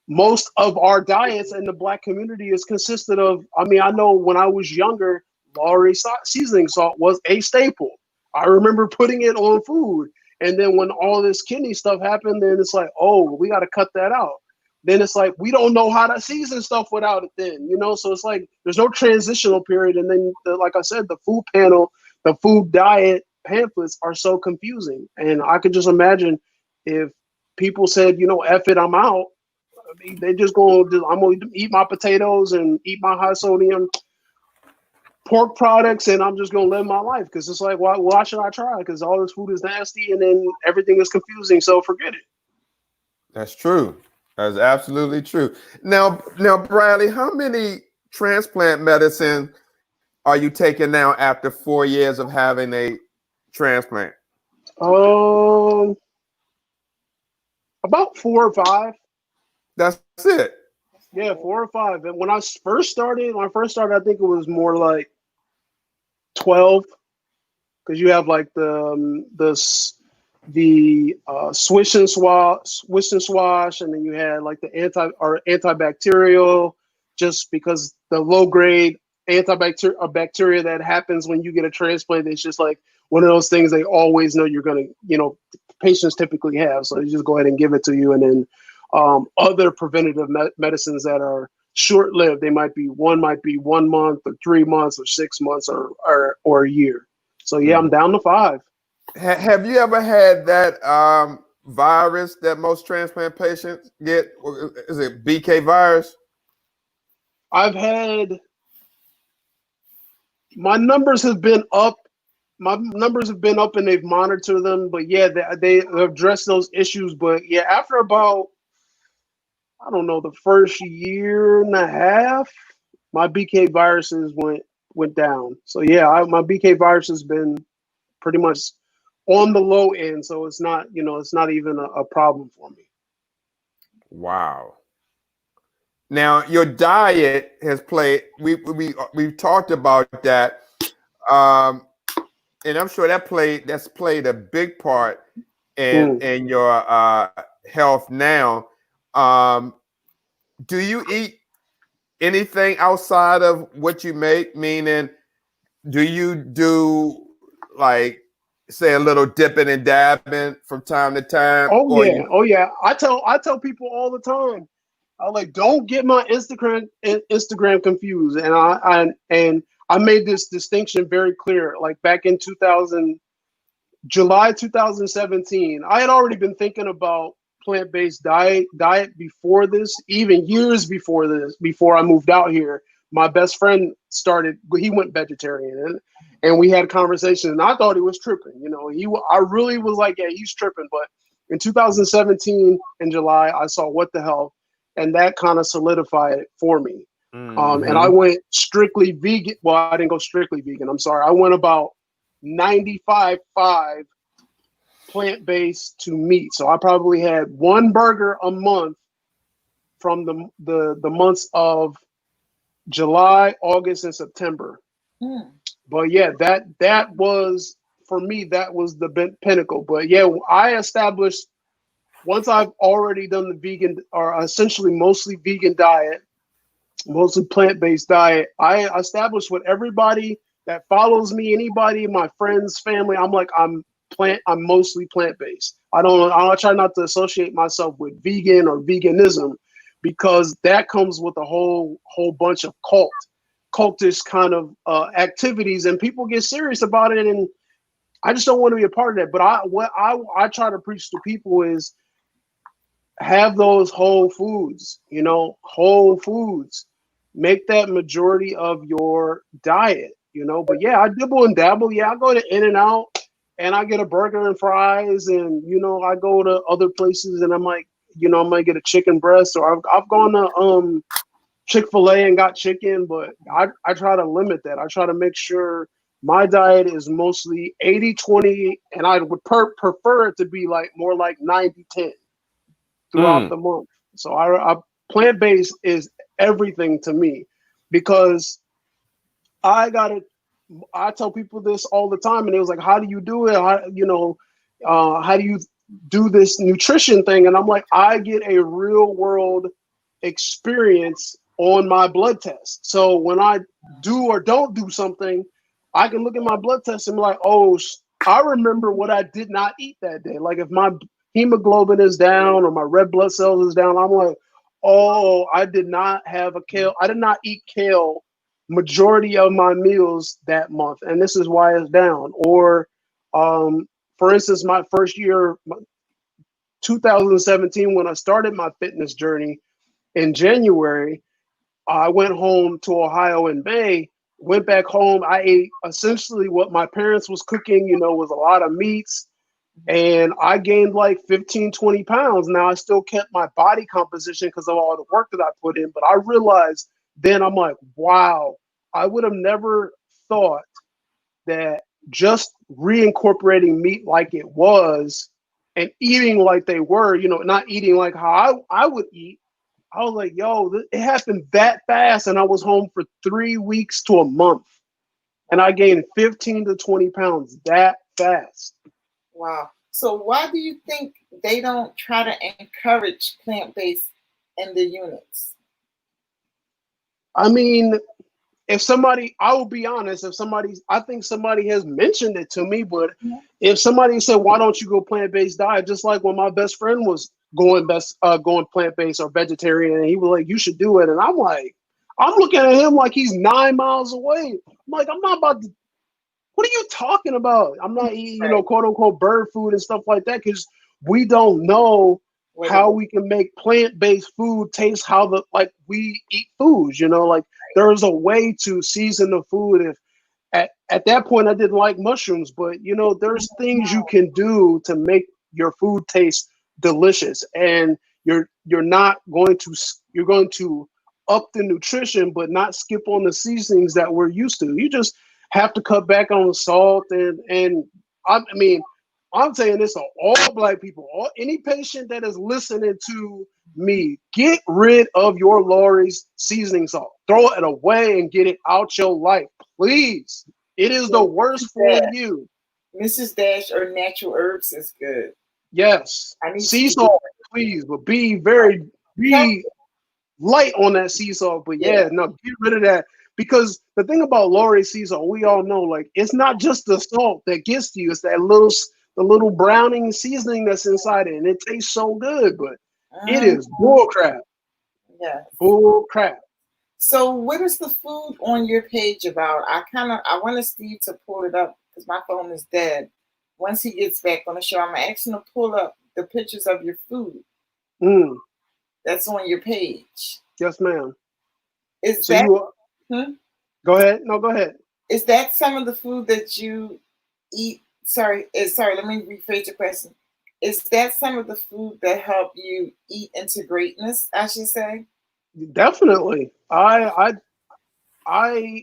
most of our diets in the Black community is consisted of, I mean, I know when I was younger, Lowry seasoning salt was a staple. I remember putting it on food. And then when all this kidney stuff happened, then it's like, oh, we got to cut that out. Then it's like, we don't know how to season stuff without it then, you know? So it's like, there's no transitional period. And then, like I said, the food panel, the food diet pamphlets are so confusing. And I could just imagine if people said, you know, F it, I'm out. I mean, they just I'm going to eat my potatoes and eat my high sodium pork products, and I'm just going to live my life. Because it's like, why should I try? Because all this food is nasty and then everything is confusing. So forget it. That's true. That's absolutely true. Now, Bradley, how many transplant medicine are you taking now after 4 years of having a transplant? About 4 or 5. That's it. Yeah, 4 or 5. And when I first started, I think it was more like 12, because you have like the swish and swash, and then you had like the antibacterial, just because the low grade bacteria that happens when you get a transplant. It's just like one of those things they always know you're gonna, you know, patients typically have. So they just go ahead and give it to you. And then other preventative medicines that are short-lived. They might be 1 month or 3 months or 6 months or a year. So yeah, I'm down to 5. Have you ever had that virus that most transplant patients get? Is it BK virus? I've had, my numbers have been up. And they've monitored them. But yeah, they addressed those issues. But yeah, after about, I don't know, the first year and a half, my BK viruses went down. So yeah, my BK virus has been pretty much on the low end. So it's not, you know, it's not even a problem for me. Wow. Now your diet has played. We've talked about that, and I'm sure that's played a big part in your health now. Do you eat anything outside of what you make? Meaning, do you do like, say, a little dipping and dabbing from time to time? Oh yeah. I tell people all the time. I like, don't get my Instagram confused. And I made this distinction very clear. Like back in July 2017, I had already been thinking about plant-based diet before this, even years before this. Before I moved out here, my best friend he went vegetarian, and we had a conversation, and I thought he was tripping. You know, I really was like, yeah, he's tripping. But in 2017 in July, I saw What the Hell, and that kind of solidified it for me. And I went strictly vegan. Well, I didn't go strictly vegan. I'm sorry. I went about 95.5 plant-based to meat. So I probably had 1 burger a month from the months of July, August, and September. But yeah, that was, for me, that was the pinnacle. But yeah, I established, once I've already done the vegan, or essentially mostly vegan diet, mostly plant-based diet, I established with everybody that follows me, anybody, my friends, family, I'm like, I'm mostly plant-based. I try not to associate myself with vegan or veganism, because that comes with a whole bunch of cultish kind of activities, and people get serious about it, and I just don't want to be a part of that. But what I try to preach to people is, have those whole foods, you know, whole foods. Make that majority of your diet, you know. But yeah, I dibble and dabble. Yeah, I go to In-N-Out and I get a burger and fries, and you know, I go to other places and I might get a chicken breast, or I've gone to Chick-fil-A and got chicken, but I try to limit that. I try to make sure my diet is mostly 80-20, and I would prefer it to be like more like 90-10 throughout the month. So I plant-based is everything to me, because I tell people this all the time, and it was like, how do you do it? How do you do this nutrition thing, and I'm like, I get a real world experience on my blood test. So when I do or don't do something, I can look at my blood test and be like, oh, I remember what I did not eat that day. Like if my hemoglobin is down or my red blood cells is down, I'm like, oh, I did not have a kale. I did not eat kale majority of my meals that month, and this is why it's down. Or for instance, my first year, 2017, when I started my fitness journey in January, I went home to Ohio in May, went back home. I ate essentially what my parents was cooking, was a lot of meats, and I gained like 15, 20 pounds. Now I still kept my body composition because of all the work that I put in, but I realized then I'm like, wow, I would have never thought that just reincorporating meat like it was and eating like they were, not eating like how I would eat. I was like, yo, it happened that fast. And I was home for 3 weeks to a month. And I gained 15 to 20 pounds that fast. Wow. So why do you think they don't try to encourage plant-based in the units? I mean, I will be honest, I think somebody has mentioned it to me, but if somebody said, why don't you go plant-based diet? Just like when my best friend was going plant-based or vegetarian, and he was like, you should do it. And I'm like, I'm looking at him like he's 9 miles away. I'm like, I'm not about to, what are you talking about? I'm not eating, quote unquote bird food and stuff like that, because we don't know how we can make plant-based food taste like we eat foods, like there's a way to season the food. If at that point I didn't like mushrooms, but there's things you can do to make your food taste delicious, and you're going to up the nutrition but not skip on the seasonings that we're used to. You just have to cut back on the salt, and I'm saying this to all Black people, any patient that is listening to me, get rid of your Lawry's seasoning salt. Throw it away and get it out your life, please. It is the worst for you. Mrs. Dash or natural herbs is good. Yes. Sea salt, please, but be light on that sea salt. But get rid of that. Because the thing about Lawry's sea salt, we all know, like, it's not just the salt that gets to you. It's that little browning seasoning that's inside it, and it tastes so good, but it is bull crap. Yes. Bull crap. So what is the food on your page about? I wanted Steve to pull it up because my phone is dead. Once he gets back on the show, I'm going to ask him to pull up the pictures of your food. That's on your page. Yes, ma'am. Go ahead. No, go ahead. Is that some of the food that you eat? Sorry, let me rephrase the question. Is that some of the food that help you eat into greatness, I should say? Definitely. I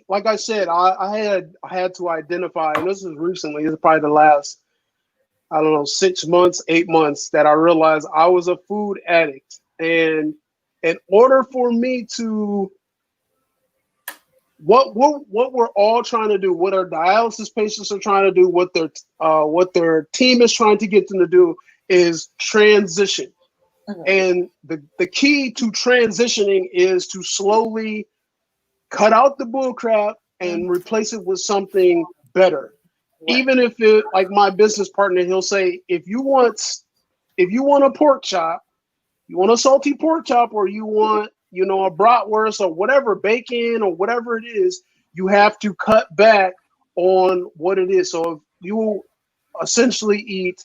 like I said, I had to identify, and this is recently, this is probably the last, 6 months, 8 months, that I realized I was a food addict. And in order for me to, what we're all trying to do, what our dialysis patients are trying to do, what their team is trying to get them to do, is transition. And the key to transitioning is to slowly cut out the bull crap and replace it with something better. Even if it, like my business partner, he'll say, if you want a pork chop, you want a salty pork chop, or you want, a bratwurst or whatever, bacon or whatever it is, you have to cut back on what it is. So if you essentially eat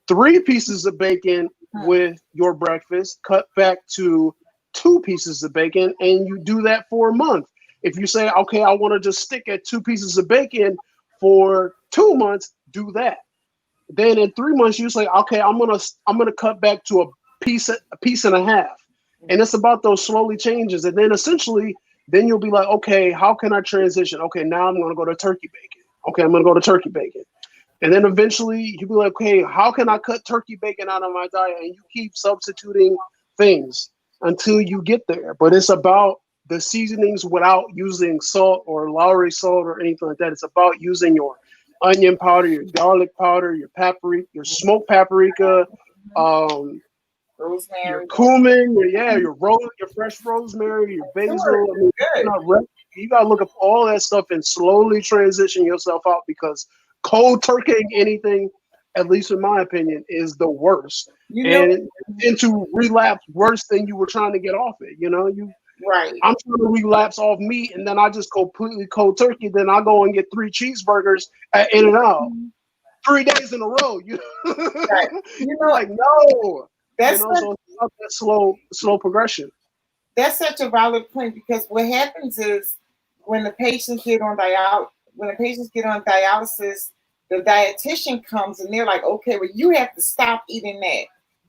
3 pieces of bacon with your breakfast, cut back to 2 pieces of bacon, and you do that for a month. If you say, okay, I want to just stick at 2 pieces of bacon for 2 months, do that. Then in 3 months, you say, okay, I'm gonna cut back to a piece and a half. And it's about those slowly changes. And then essentially, then you'll be like, okay, how can I transition? Okay, now I'm gonna go to turkey bacon. Okay, I'm gonna go to turkey bacon. And then eventually you'll be like, okay, how can I cut turkey bacon out of my diet? And you keep substituting things until you get there. But it's about the seasonings without using salt or Lowry salt or anything like that. It's about using your onion powder, your garlic powder, your paprika, your smoked paprika, your Rosemary. cumin, your fresh rosemary, your basil. I mean, Good. you gotta look up all that stuff and slowly transition yourself out, because cold turkeying anything, at least in my opinion, is the worst. You know, And into relapse worse than you were trying to get off it. right. I'm trying to relapse off meat, and then I just completely cold turkey. Then I go and get 3 cheeseburgers at In-N-Out 3 days in a row. Right. Like, no. That's So it's not that slow progression. That's such a valid point, because what happens is when the patients get on dialysis, the dietitian comes and they're like, okay, well, you have to stop eating that.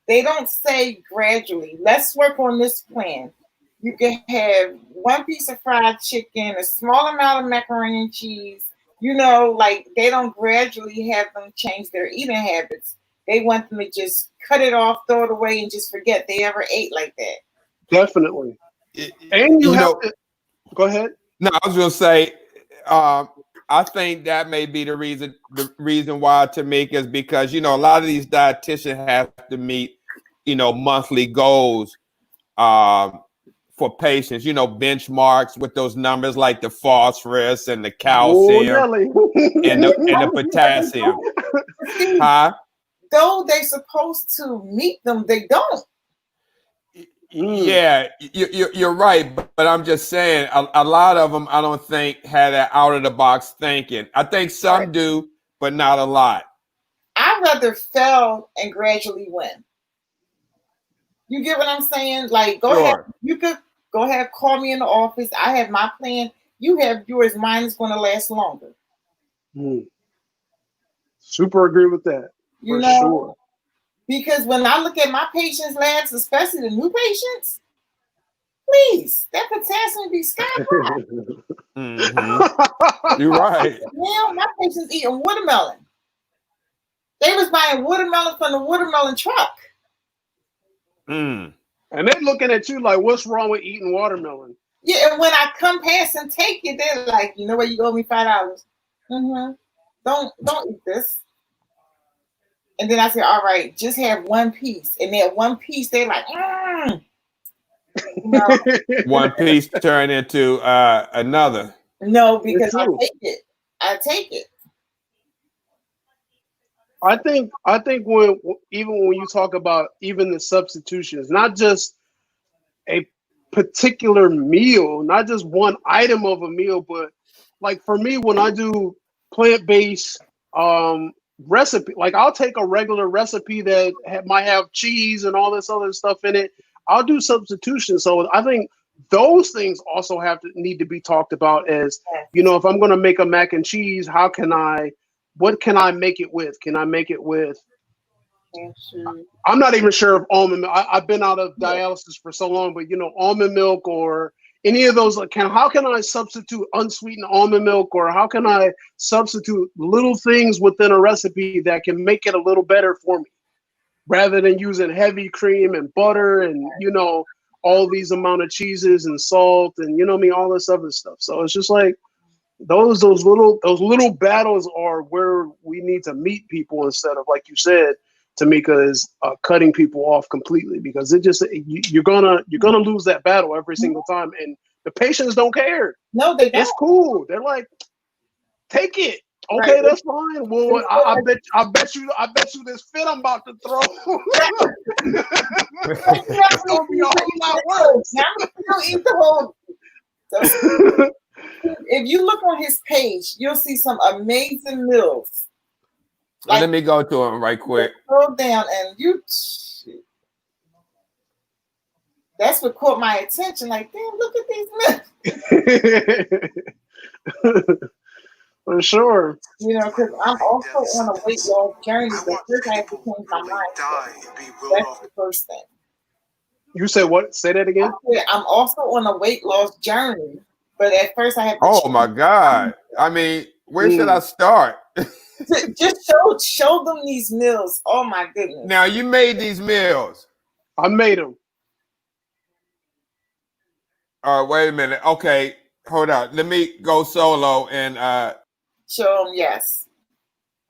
They don't say gradually, let's work on this plan. You can have 1 piece of fried chicken, a small amount of macaroni and cheese. Like, they don't gradually have them change their eating habits. They want them to just cut it off, throw it away, and just forget they ever ate like that. Definitely. And you have to go ahead. No, I was going to say, I think that may be the reason why, Tamika, is because, a lot of these dietitians have to meet, monthly goals for patients, benchmarks with those numbers like the phosphorus and the calcium and the potassium. Huh? Though they're supposed to meet them, they don't. Yeah, you're right, but I'm just saying a lot of them I don't think had that out of the box thinking. I think some do, but not a lot. I'd rather fail and gradually win. You get what I'm saying? Like, go ahead. You could go ahead, call me in the office. I have my plan. You have yours. Mine is going to last longer. Super agree with that. For sure. Because when I look at my patients' labs, especially the new patients, please, that potassium be sky high. You're right. Now my patients eating watermelon. They was buying watermelon from the watermelon truck. And they're looking at you like, what's wrong with eating watermelon? Yeah, and when I come past and take it, they're like, you know what, you owe me $5. Don't eat this. And then I said, all right, just have 1 piece. And that 1 piece, they're like, 1 piece turn into another. No, because I take it. I think when you talk about even the substitutions, not just a particular meal, not just one item of a meal, but like for me, when I do plant-based recipe, like I'll take a regular recipe that might have cheese and all this other stuff in it. I'll do substitutions. So I think those things also need to be talked about as, if I'm going to make a mac and cheese, what can I make it with? Can I make it with? I'm not even sure if almond milk. I've been out of dialysis for so long, but almond milk or any of those. How can I substitute unsweetened almond milk, or how can I substitute little things within a recipe that can make it a little better for me, rather than using heavy cream and butter and all these amount of cheeses and salt and all this other stuff. So it's just like those little battles are where we need to meet people, instead of, like you said, Tamika, is cutting people off completely, because you're gonna lose that battle every single time, and the patients don't care. No, they don't. It's cool. They're like, take it. Okay, that's fine. Well, I bet you this fit I'm about to throw. It's gonna be a whole lot worse. Eat the whole. If you look on his page, you'll see some amazing meals. Let me go to him right quick. Scroll down and that's what caught my attention. Like, damn, look at these meals. For sure. Because I'm also on a weight loss journey, but first I have to change my mindset. That's the first thing. You said what? Say that again. I'm also on a weight loss journey, but at first I have to. Oh my God! I mean, where should I start? Just show them these meals. Oh my goodness! Now you made these meals. I made them. All right, wait a minute. Okay, hold on. Let me go solo and show them. Yes.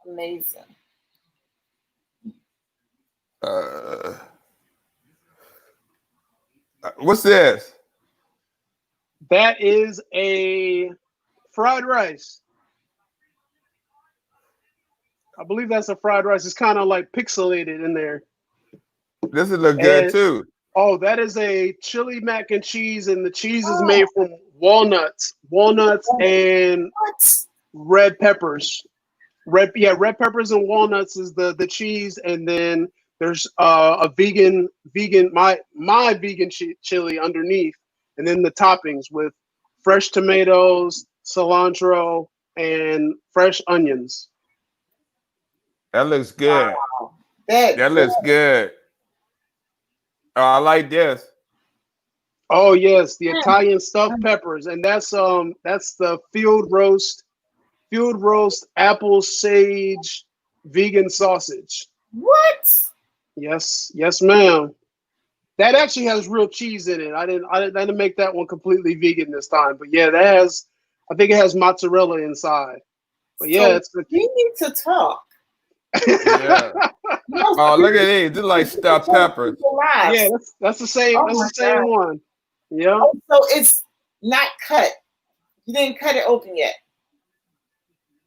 Amazing. What's this? That is a fried rice. I believe that's a fried rice. It's kind of like pixelated in there. This would look good too. Oh, that is a chili mac and cheese, and the cheese is made from walnuts and red peppers. Red peppers and walnuts is the cheese, and then there's a vegan my vegan chili underneath, and then the toppings with fresh tomatoes, cilantro, and fresh onions. That looks good. Wow. That looks good. Oh, I like this. Oh yes, the Italian stuffed peppers, and that's the field roast apple sage vegan sausage. What? Yes, ma'am. That actually has real cheese in it. I didn't make that one completely vegan this time, but yeah, I think it has mozzarella inside. But yeah, we need to talk. Yeah. Oh, look at these. They're like stuffed peppers. Yeah, that's the same. That's the same one. Yeah. Oh, so it's not cut. You didn't cut it open yet.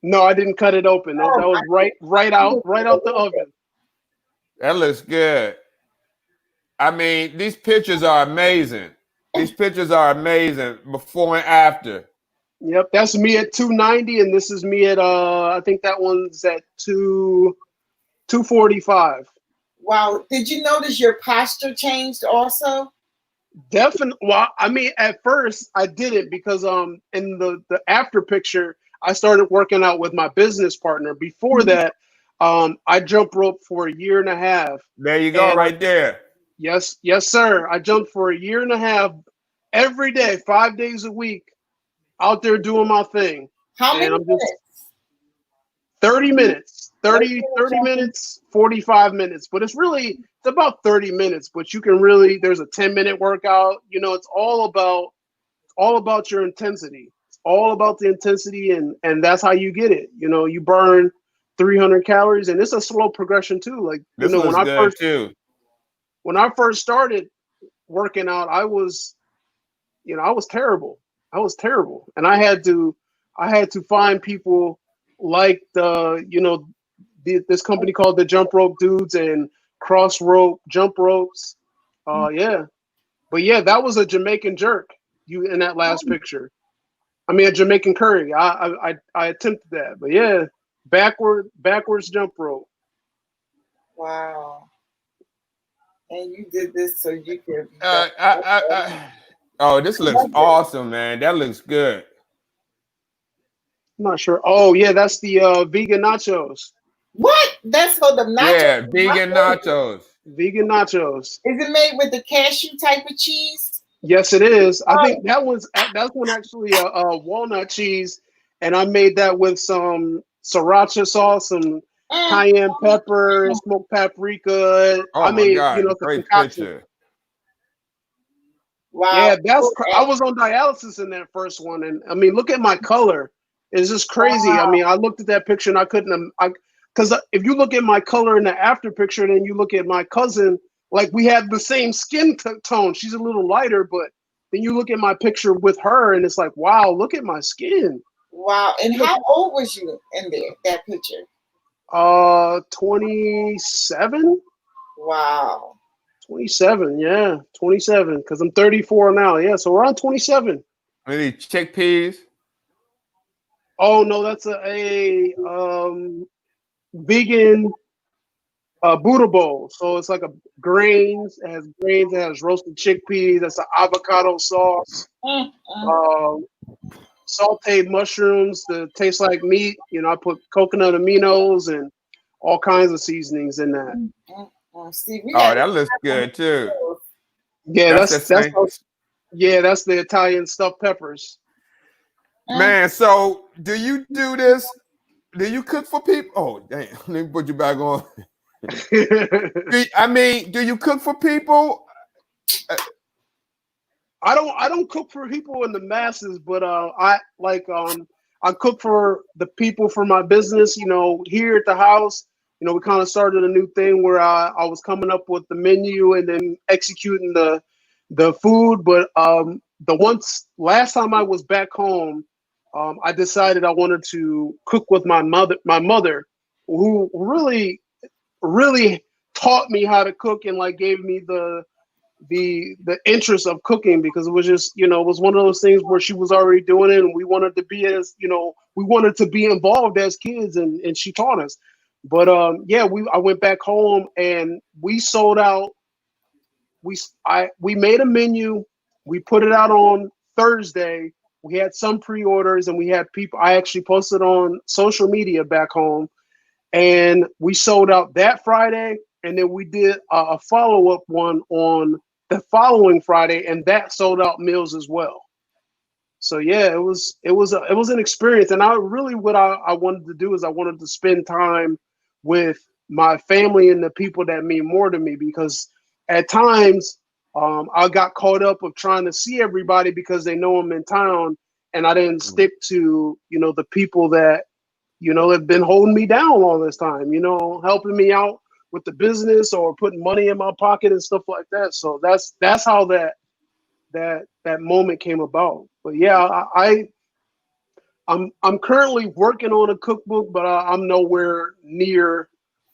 No, I didn't cut it open. That was right out the oven. That looks good. I mean, these pictures are amazing. These pictures are amazing before and after. Yep, that's me at 290, and this is me at I think that one's at 245. Wow. Did you notice your posture changed also? Definitely. Well, I mean, at first I didn't because in the after picture I started working out with my business partner. Before that, I jumped rope for 1.5 years. There you go, right there. Yes, sir. I jumped for 1.5 years every day, 5 days a week, out there doing my thing. How many minutes? 30 minutes. 30 minutes, 45 minutes. But it's about 30 minutes. But you can there's a 10-minute workout. You know, it's all about your intensity. It's all about the intensity, and that's how you get it. You know, you burn 300 calories, and it's a slow progression too. Like, this you know, when I first started working out, I was terrible. And I had to find people like this company called the Jump Rope Dudes and Cross Rope Jump Ropes. Yeah. But yeah, that was a Jamaican jerk in that last picture. I mean, a Jamaican curry. I attempted that, but yeah, backwards jump rope. Wow. And you did this so you could. Oh, this looks awesome, man. That looks good. I'm not sure. Oh yeah, that's the vegan nachos. What? That's for the nachos? Yeah, vegan nachos. Vegan nachos. Is it made with the cashew type of cheese? Yes, it is. I think that's one actually a walnut cheese, and I made that with some sriracha sauce, some cayenne pepper, smoked paprika. Oh I mean, my God, you know, great picture. Wow. Yeah, I was on dialysis in that first one, and I mean, look at my color. It's just crazy. Wow. I mean, I looked at that picture and I couldn't. Because if you look at my color in the after picture, and then you look at my cousin, like we have the same skin tone. She's a little lighter, but then you look at my picture with her, and it's like, wow, look at my skin. Wow. And how old was you in that picture? 27. Wow. 27, yeah, 27. Because I'm 34 now. Yeah, so around 27. Maybe chickpeas. Oh no, that's a vegan Buddha bowl. So it's like a grains. It has roasted chickpeas. That's an avocado sauce. Sauteed mushrooms that taste like meat. You know, I put coconut aminos and all kinds of seasonings in that. Steve, that looks good too. Yeah, that's the Italian stuffed peppers. Man, so do you do this? Do you cook for people? Oh, damn. Let me put you back on. I mean, do you cook for people? I don't cook for people in the masses, but I I cook for the people for my business. You know, here at the house, you know, we kind of started a new thing where I was coming up with the menu and then executing the food. But last time I was back home, I decided I wanted to cook with my mother, who really taught me how to cook and like gave me the interest of cooking, because it was just, you know, it was one of those things where she was already doing it and we wanted to be, as you know, we wanted to be involved as kids, and she taught us. But yeah, I went back home and we sold out. We made a menu, we put it out on Thursday. We had some pre-orders and we had people. I actually posted on social media back home, and we sold out that Friday. And then we did a follow-up one on the following Friday, and that sold out meals as well. So yeah, it was an experience. And what I wanted to do is I wanted to spend time with my family and the people that mean more to me, because at times I got caught up of trying to see everybody because they know I'm in town, and I didn't stick to, you know, the people that, you know, have been holding me down all this time, you know, helping me out with the business or putting money in my pocket and stuff like that. So that's how that moment came about. But yeah, I'm currently working on a cookbook, but I'm nowhere near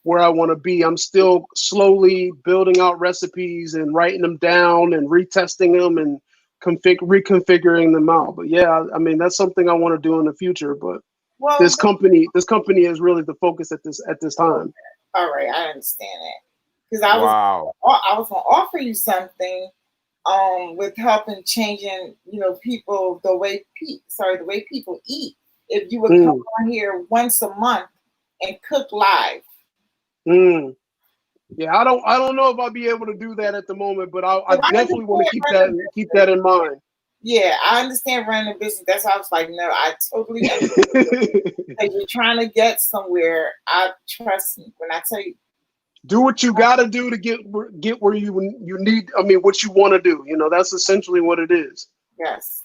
where I want to be. I'm still slowly building out recipes and writing them down and retesting them and reconfiguring them out. But yeah, I mean, that's something I want to do in the future. But Well, this company is really the focus at this time. all right, I understand that, because Wow. I was gonna offer you something with helping changing, you know, people the way people eat. If you would come on here once a month and cook live. Yeah, I don't know if I'll be able to do that at the moment, but I definitely want to keep that in mind. Yeah, I understand running a business. That's why I was like, no, I totally understand. Like, you're trying to get somewhere. I trust me when I tell you. Do what you got to do to get where you need. I mean, what you want to do. You know, that's essentially what it is. Yes.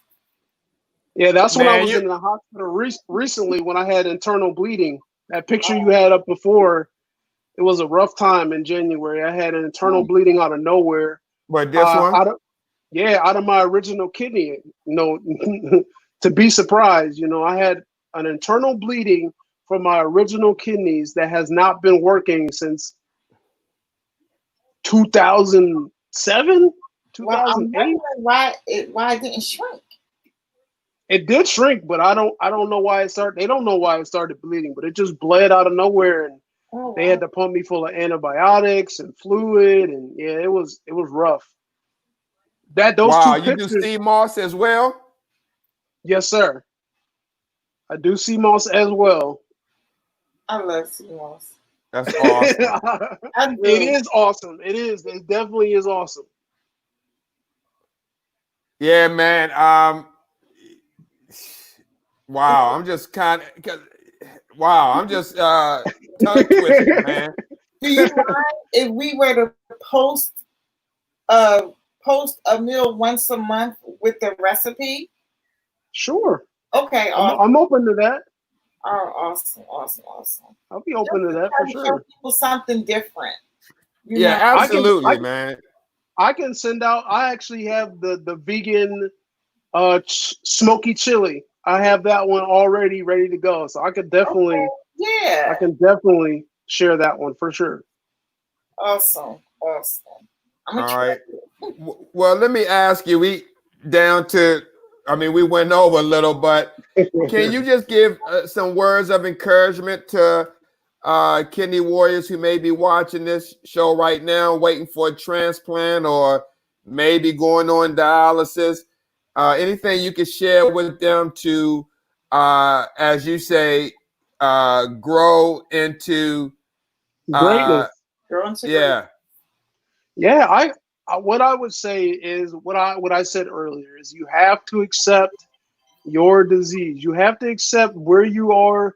Yeah, that's when I was in the hospital recently when I had internal bleeding. That picture you had up before, it was a rough time in January. I had an internal bleeding out of nowhere. But this one? Out of my original kidney. You know, to be surprised, you know, I had an internal bleeding from my original kidneys that has not been working since 2007, 2008. Well, I'm wondering why it didn't shrink. It did shrink, but I don't know why it started. They don't know why it started bleeding, but it just bled out of nowhere, and they had to pump me full of antibiotics and fluid, and yeah, it was rough. Those two pictures. You do sea moss as well? Yes, sir. I do sea moss as well. I love sea moss. That's awesome. It is awesome. It is. It definitely is awesome. Yeah, man. Wow. I'm just tongue twisted, man. Do you mind if we were to post a meal once a month with the recipe? Sure. Okay. I'm open to that. Oh, awesome. I'll be open to that for sure. Show people something different. Yeah, absolutely, man. I can send out. I actually have the vegan smoky chili. I have that one already ready to go. So I could definitely, I can definitely share that one for sure. Awesome. All right. Well, let me ask you. We went over a little, but can you just give some words of encouragement to kidney warriors who may be watching this show right now, waiting for a transplant or maybe going on dialysis? Anything you could share with them to, as you say, grow into greatness. Yeah. What I would say is what I said earlier is you have to accept your disease. You have to accept where you are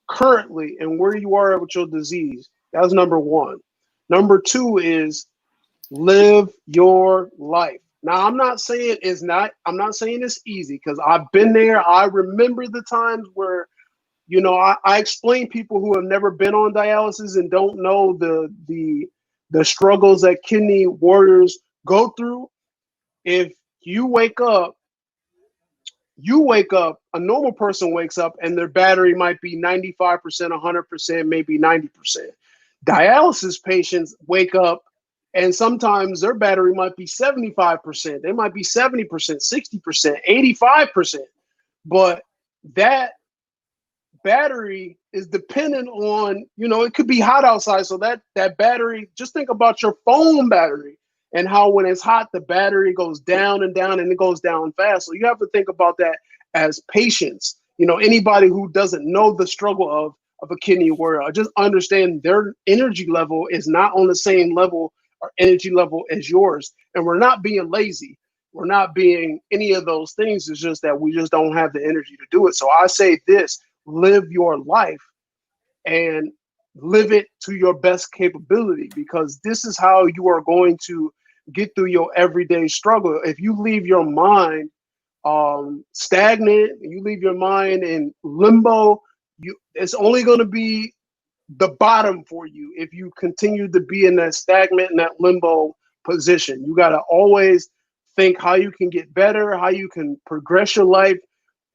currently and where you are with your disease. That's number one. Number two is live your life. Now, I'm not saying it's easy, because I've been there. I remember the times where, I explain people who have never been on dialysis and don't know the struggles that kidney warriors go through. If you wake up, a normal person wakes up and their battery might be 95%, 100%, maybe 90%. Dialysis patients wake up and sometimes their battery might be 75%. They might be 70%, 60%, 85%. But that battery is dependent on, it could be hot outside. So that battery, just think about your phone battery and how when it's hot, the battery goes down and down, and it goes down fast. So you have to think about that as patients. Anybody who doesn't know the struggle of a kidney warrior, just understand their energy level is not on the same level or energy level as yours. And we're not being lazy. We're not being any of those things. It's just that we just don't have the energy to do it. So I say this: live your life and live it to your best capability, because this is how you are going to get through your everyday struggle. If you leave your mind stagnant, you leave your mind in limbo, it's only going to be the bottom for you if you continue to be in that stagnant and that limbo position. You got to always think how you can get better, how you can progress your life,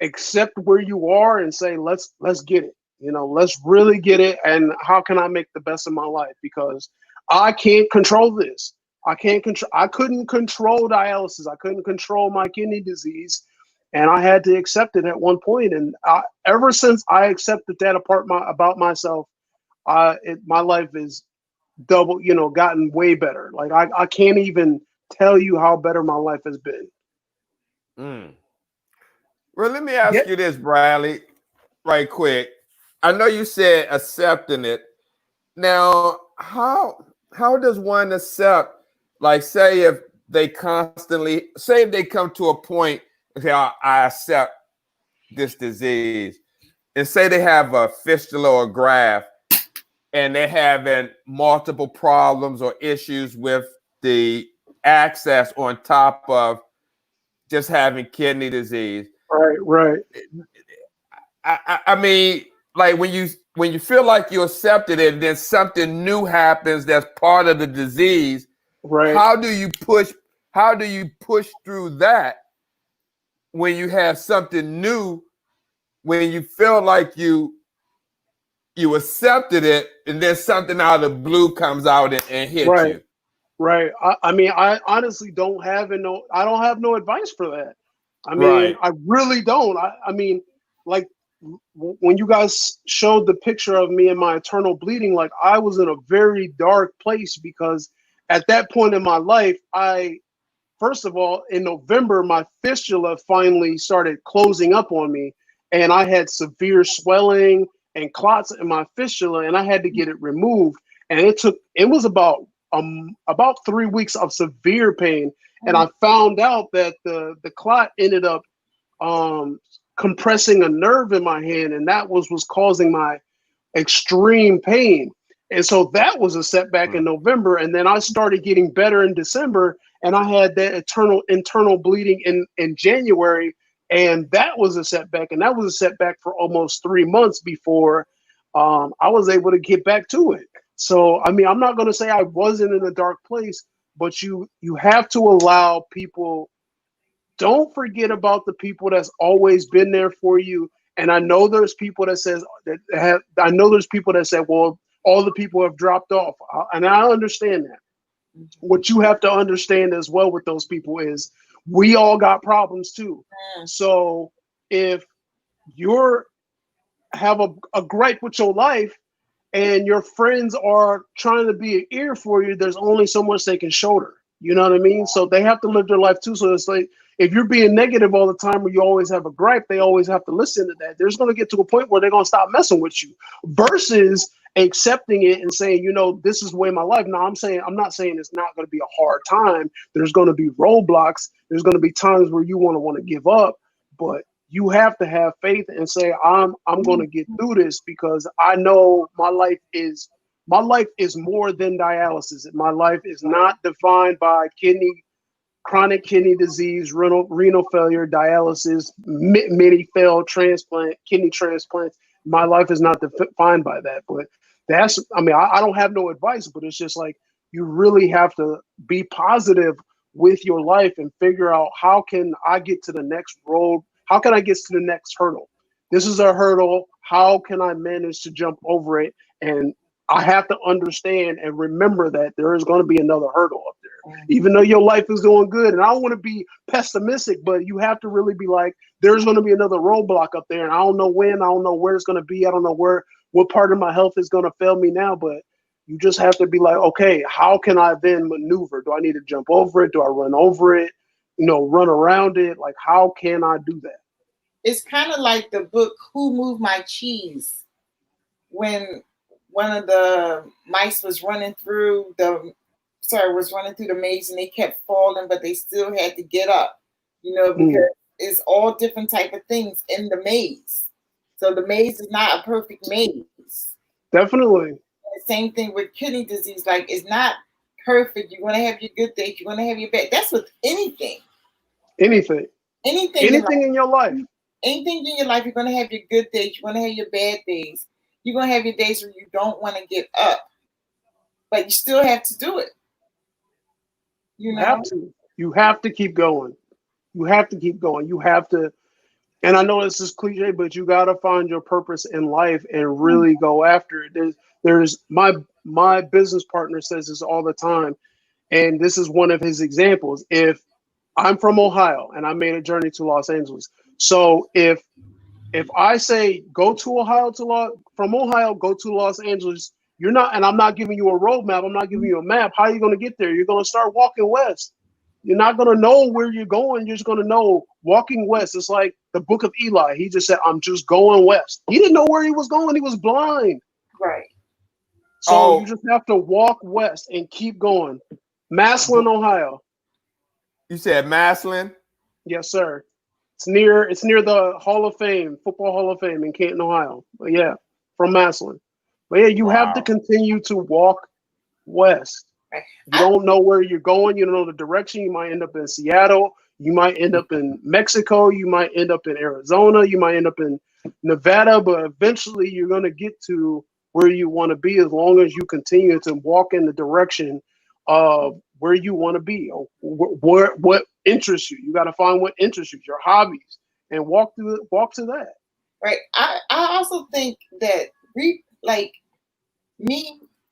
accept where you are and say, let's get it. Let's really get it. And how can I make the best of my life? Because I can't control this. I couldn't control dialysis. I couldn't control my kidney disease. And I had to accept it at one point. And ever since I accepted that about myself, my life is gotten way better. Like I can't even tell you how better my life has been. Well, let me ask you this, Bradley, right quick. I know you said accepting it. Now, how does one accept, like, say if they come to a point and say, I accept this disease, and say they have a fistula or graft and they're having multiple problems or issues with the access on top of just having kidney disease. Right. I mean, like when you feel like you accepted it and then something new happens that's part of the disease, right? How do you push through that when you have something new, when you feel like you accepted it and then something out of the blue comes out and hits you? Right. I mean, I honestly don't have no advice for that. I mean, Right. I really don't. I mean, like when you guys showed the picture of me and my internal bleeding, like I was in a very dark place, because at that point in my life, first of all, in November, my fistula finally started closing up on me, and I had severe swelling and clots in my fistula, and I had to get it removed. And it was about 3 weeks of severe pain. And I found out that the clot ended up compressing a nerve in my hand, and that was causing my extreme pain. And so that was a setback in November. And then I started getting better in December, and I had that internal bleeding in January, and that was a setback. And that was a setback for almost 3 months before I was able to get back to it. So, I mean, I'm not going to say I wasn't in a dark place, but you have to allow people. Don't forget about the people that's always been there for you. And I know there's people that say, well, all the people have dropped off. And I understand that. What you have to understand as well with those people is we all got problems too. So if you're have a gripe with your life and your friends are trying to be an ear for you, there's only so much they can shoulder. You know what I mean? So they have to live their life too. So it's like, if you're being negative all the time, or you always have a gripe, they always have to listen to that. There's going to get to a point where they're going to stop messing with you, versus accepting it and saying, this is the way my life. Now, I'm not saying it's not going to be a hard time. There's going to be roadblocks. There's going to be times where you want to give up, but you have to have faith and say, I'm going to get through this, because I know my life is more than dialysis. My life is not defined by kidney chronic kidney disease, renal failure, dialysis, many failed transplant, kidney transplants. My life is not defined by that, but that's, I mean, I don't have no advice, but it's just like, you really have to be positive with your life and figure out, how can I get to the next road? How can I get to the next hurdle? This is a hurdle. How can I manage to jump over it? And I have to understand and remember that there is going to be another hurdle up there, even though your life is doing good. And I don't want to be pessimistic, but you have to really be like, there's going to be another roadblock up there. And I don't know when, I don't know where it's going to be. I don't know what part of my health is going to fail me now, but you just have to be like, okay, how can I then maneuver? Do I need to jump over it? Do I run over it? Run around it? Like, how can I do that? It's kind of like the book Who Moved My Cheese, when one of the mice was running through the maze and they kept falling, but they still had to get up, because it's all different type of things in the maze. So the maze is not a perfect maze. Definitely. The same thing with kidney disease. Like, it's not perfect. You're going to have your good days. You're going to have your bad. That's with anything. Anything in your life. Anything in your life, you're going to have your good days. You're going to have your bad days. You're going to have your days where you don't want to get up, but you still have to do it. You have to. You have to keep going. You have to keep going. You have to. And I know this is cliche, but you got to find your purpose in life and really go after it. There's my business partner says this all the time, and this is one of his examples. If I'm from Ohio and I made a journey to Los Angeles, so if I say go to Ohio from Ohio, go to Los Angeles, you're not, and I'm not giving you a roadmap. I'm not giving you a map. How are you going to get there? You're going to start walking west. You're not going to know where you're going. You're just going to know walking west. It's like the book of Eli. He just said, I'm just going west. He didn't know where he was going. He was blind. Right. So you just have to walk west and keep going. Massillon, Ohio. You said Massillon? Yes, sir. It's near the Hall of Fame, Football Hall of Fame in Canton, Ohio. But yeah, from Massillon. But yeah, you have to continue to walk west. You don't know where you're going. You don't know the direction. You might end up in Seattle. You might end up in Mexico. You might end up in Arizona. You might end up in Nevada. But eventually you're going to get to where you want to be, as long as you continue to walk in the direction of where you want to be. Or what interests you. You got to find what interests you, your hobbies, and walk to that. Right. I also think that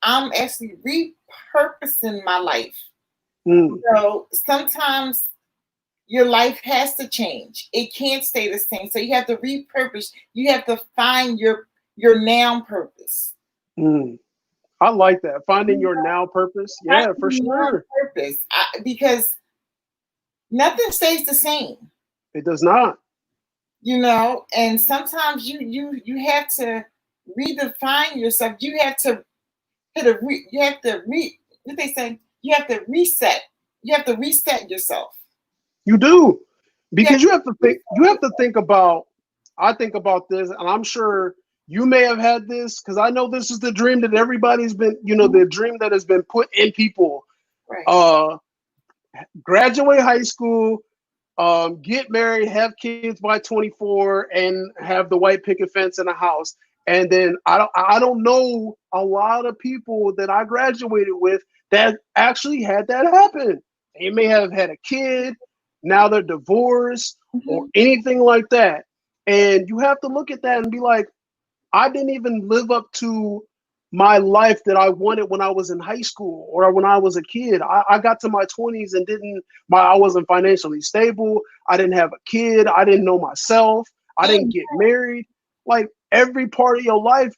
I'm actually repurposing my life. So sometimes your life has to change. It can't stay the same. So you have to repurpose. You have to find your now purpose. I like that. Finding your now purpose. Yeah, for sure. Purpose. Because nothing stays the same. It does not. And sometimes you have to redefine yourself. You have to what they say, you have to reset. You have to reset yourself. You do. Because you have to think about, I think about this, and I'm sure you may have had this, because I know this is the dream that everybody's been, the dream that has been put in people. Right. Graduate high school, get married, have kids by 24, and have the white picket fence in a house. And then I don't know a lot of people that I graduated with that actually had that happen. They may have had a kid, now they're divorced, or anything like that. And you have to look at that and be like, I didn't even live up to my life that I wanted when I was in high school or when I was a kid. I got to my 20s and I wasn't financially stable. I didn't have a kid. I didn't know myself. I didn't get married. Like, every part of your life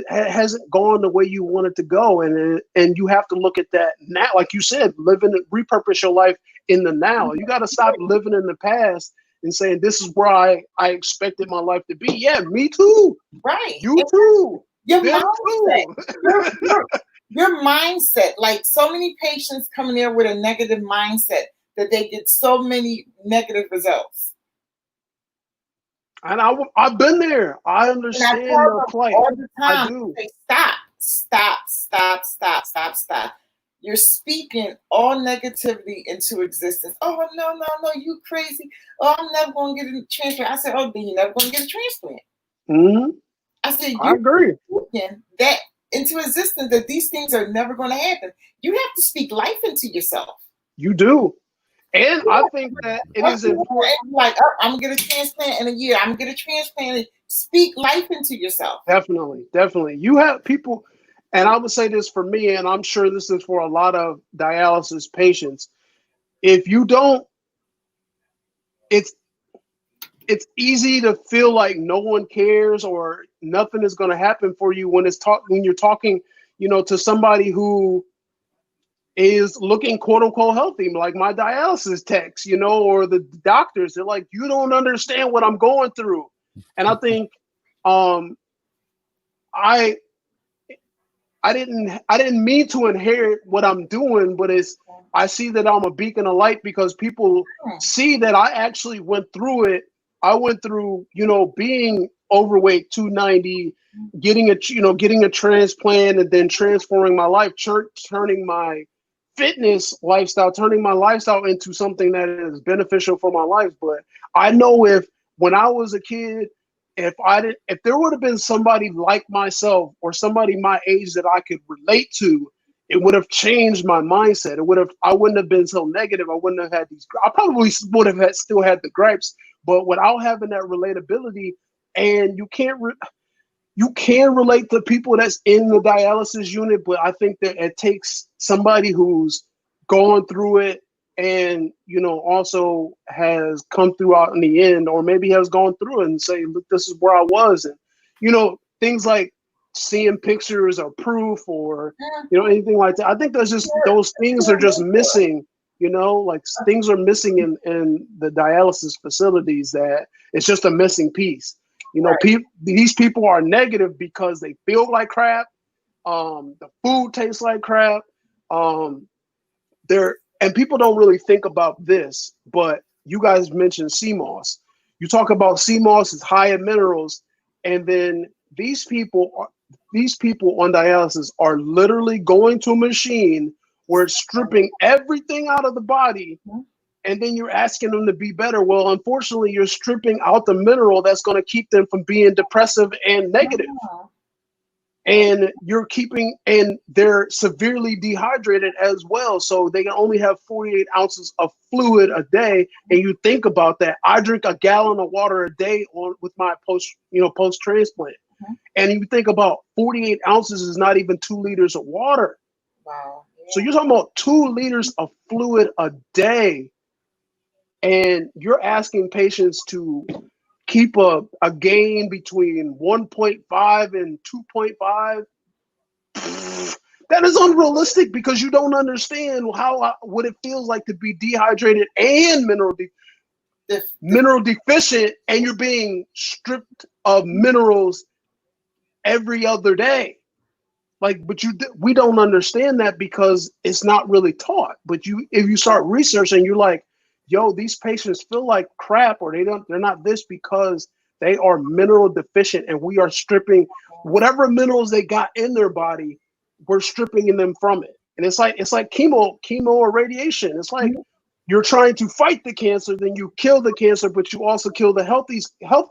hasn't gone the way you want it to go. And you have to look at that now, like you said, repurpose your life in the now. You got to stop living in the past and saying, this is where I expected my life to be. Yeah, me too. Right. You too. Your mindset, like, so many patients come in there with a negative mindset that they get so many negative results. And I've been there. I understand the plight. All the time. I do. Say, stop. you're speaking all negativity into existence. Oh, no, you crazy. Oh, I'm never going to get a transplant. I said, oh, then you're never going to get a transplant. Mm-hmm. I said, I agree. Speaking that into existence, that these things are never going to happen. You have to speak life into yourself. You do. And I think that it is important. Like, oh, I'm going to get a transplant in a year. I'm going to get a transplant. Speak life into yourself. Definitely. You have people, and I would say this for me, and I'm sure this is for a lot of dialysis patients. If you don't, it's easy to feel like no one cares or nothing is going to happen for you when you're talking, to somebody who is looking quote unquote healthy, like my dialysis techs, or the doctors. They're like, you don't understand what I'm going through. And I think I didn't mean to inherit what I'm doing, but I see that I'm a beacon of light because people see that I actually went through it. I went through, being overweight, 290, getting a transplant, and then transforming my life, turning my fitness lifestyle, turning my lifestyle into something that is beneficial for my life. But I know when I was a kid, if there would have been somebody like myself or somebody my age that I could relate to, it would have changed my mindset. I wouldn't have been so negative. I wouldn't have had I probably would have still had the gripes, but without having that relatability, and you can relate to people that's in the dialysis unit, but I think that it takes somebody who's going through it and, also has come through in the end, or maybe has gone through it and say, look, this is where I was. And, things like seeing pictures or proof or, anything like that. I think those things are just missing, like things are missing in the dialysis facilities that it's just a missing piece. These people are negative because they feel like crap. The food tastes like crap. And people don't really think about this, but you guys mentioned CMOS. You talk about CMOS is high in minerals, and then these people on dialysis are literally going to a machine where it's stripping everything out of the body, and then you're asking them to be better. Well, unfortunately, you're stripping out the mineral that's going to keep them from being depressive and negative. And they're severely dehydrated as well. So they can only have 48 ounces of fluid a day. And you think about that. I drink a gallon of water a day with my post-transplant. And you think about 48 ounces is not even 2 liters of water. Wow. Yeah. So you're talking about 2 liters of fluid a day. And you're asking patients to keep a gain between 1.5 and 2.5. That is unrealistic because you don't understand what it feels like to be dehydrated and mineral deficient, and you're being stripped of minerals every other day. We don't understand that because it's not really taught. But if you start researching, you're like, yo, these patients feel like crap, or they're not this because they are mineral deficient, and we are stripping whatever minerals they got in their body, we're stripping them from it. And it's like chemo or radiation. It's like you're trying to fight the cancer, then you kill the cancer, but you also kill the healthy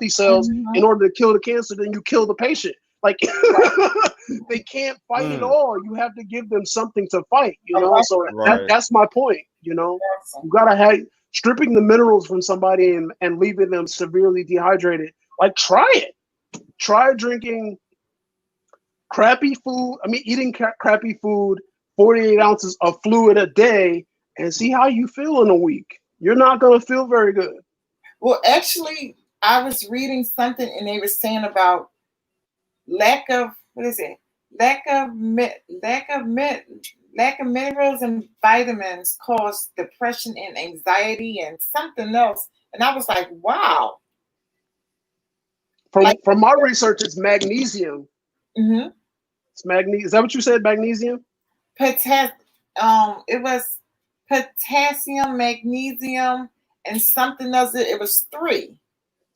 cells in order to kill the cancer, then you kill the patient. Like they can't fight it all. You have to give them something to fight, So that's my point. You gotta stripping the minerals from somebody and leaving them severely dehydrated. Like, try it. Try drinking crappy food. Eating crappy food, 48 ounces of fluid a day, and see how you feel in a week. You're not gonna feel very good. Well, actually, I was reading something and they were saying about lack of minerals and vitamins cause depression and anxiety and something else. And I was like, wow. From my research, it's magnesium. Mm-hmm. It's magnesium. Is that what you said? Magnesium? It was potassium, magnesium, and something else. It was 3.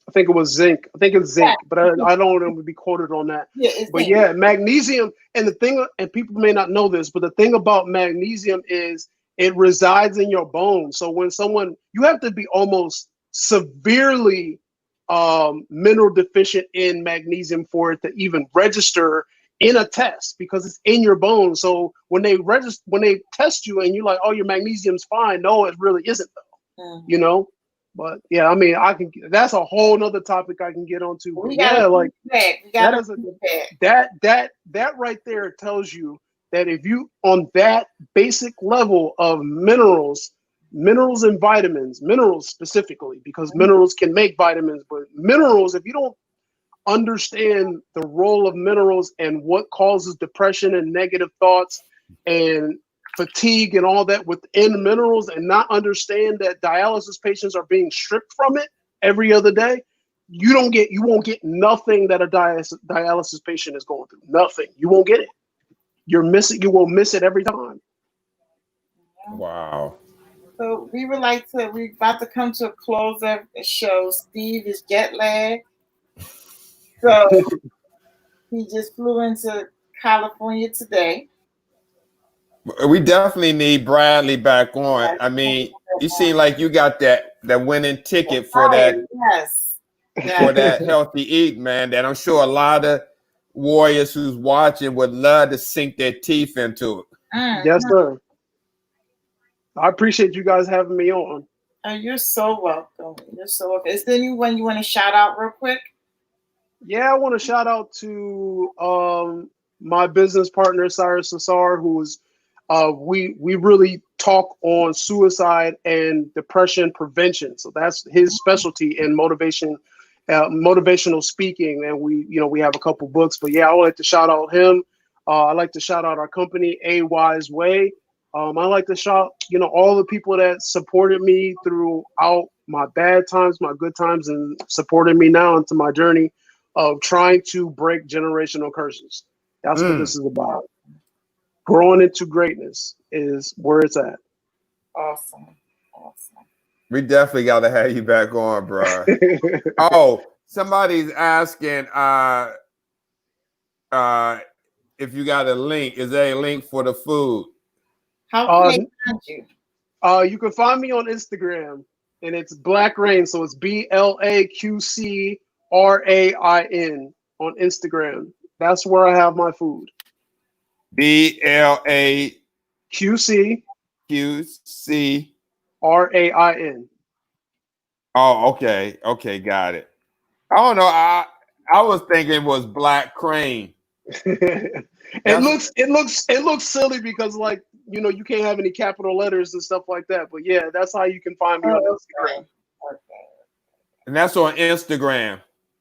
I think it was zinc. I think it's zinc, but I don't want to be quoted on that. Yeah, it's But zinc. yeah, magnesium. And the thing, and people may not know this, but the thing about magnesium is it resides in your bones. So when you have to be almost severely mineral deficient in magnesium for it to even register in a test, because it's in your bones. So when they test you and you're like, oh, your magnesium's fine. No, it really isn't though. Mhm. You know? But yeah, I mean, that's a whole nother topic I can get onto. But We yeah, gotta like that right there tells you that if you on that basic level of minerals and vitamins, minerals specifically, because minerals can make vitamins, but minerals, if you don't understand the role of minerals and what causes depression and negative thoughts and fatigue and all that within minerals, and not understand that dialysis patients are being stripped from it every other day, you won't get nothing that a dialysis patient is going through. Nothing. You won't get it. You will miss it every time. Wow. So we're about to come to a close of the show. Steve is jet lagged. So he just flew into California today. We definitely need Bradley back on. I mean, you seem like you got that winning ticket for that. Yes. For that healthy eat, man. That I'm sure a lot of warriors who's watching would love to sink their teeth into it. Yes, sir. I appreciate you guys having me on. Oh, you're so welcome. You're so welcome. Is there anyone you want to shout out real quick? Yeah, I want to shout out to my business partner, Cyrus Sassar, who's we really talk on suicide and depression prevention. So that's his specialty in motivational speaking. And we have a couple books, but yeah, I would like to shout out him. I like to shout out our company, A Wise Way. I like to shout, all the people that supported me throughout my bad times, my good times, and supported me now into my journey of trying to break generational curses. That's what this is about. Growing into greatness is where it's at. Awesome. We definitely got to have you back on, bro. Oh, somebody's asking if you got a link. Is there a link for the food? How can they find you? You can find me on Instagram, and it's BLAQCRAIN. So it's BLAQCRAIN on Instagram. That's where I have my food. BLAQCRAIN. Oh, okay. Okay, got it. I don't know. I was thinking it was BLAQCRAIN. It looks silly because you can't have any capital letters and stuff like that. But yeah, that's how you can find me on Instagram. Okay. And that's on Instagram.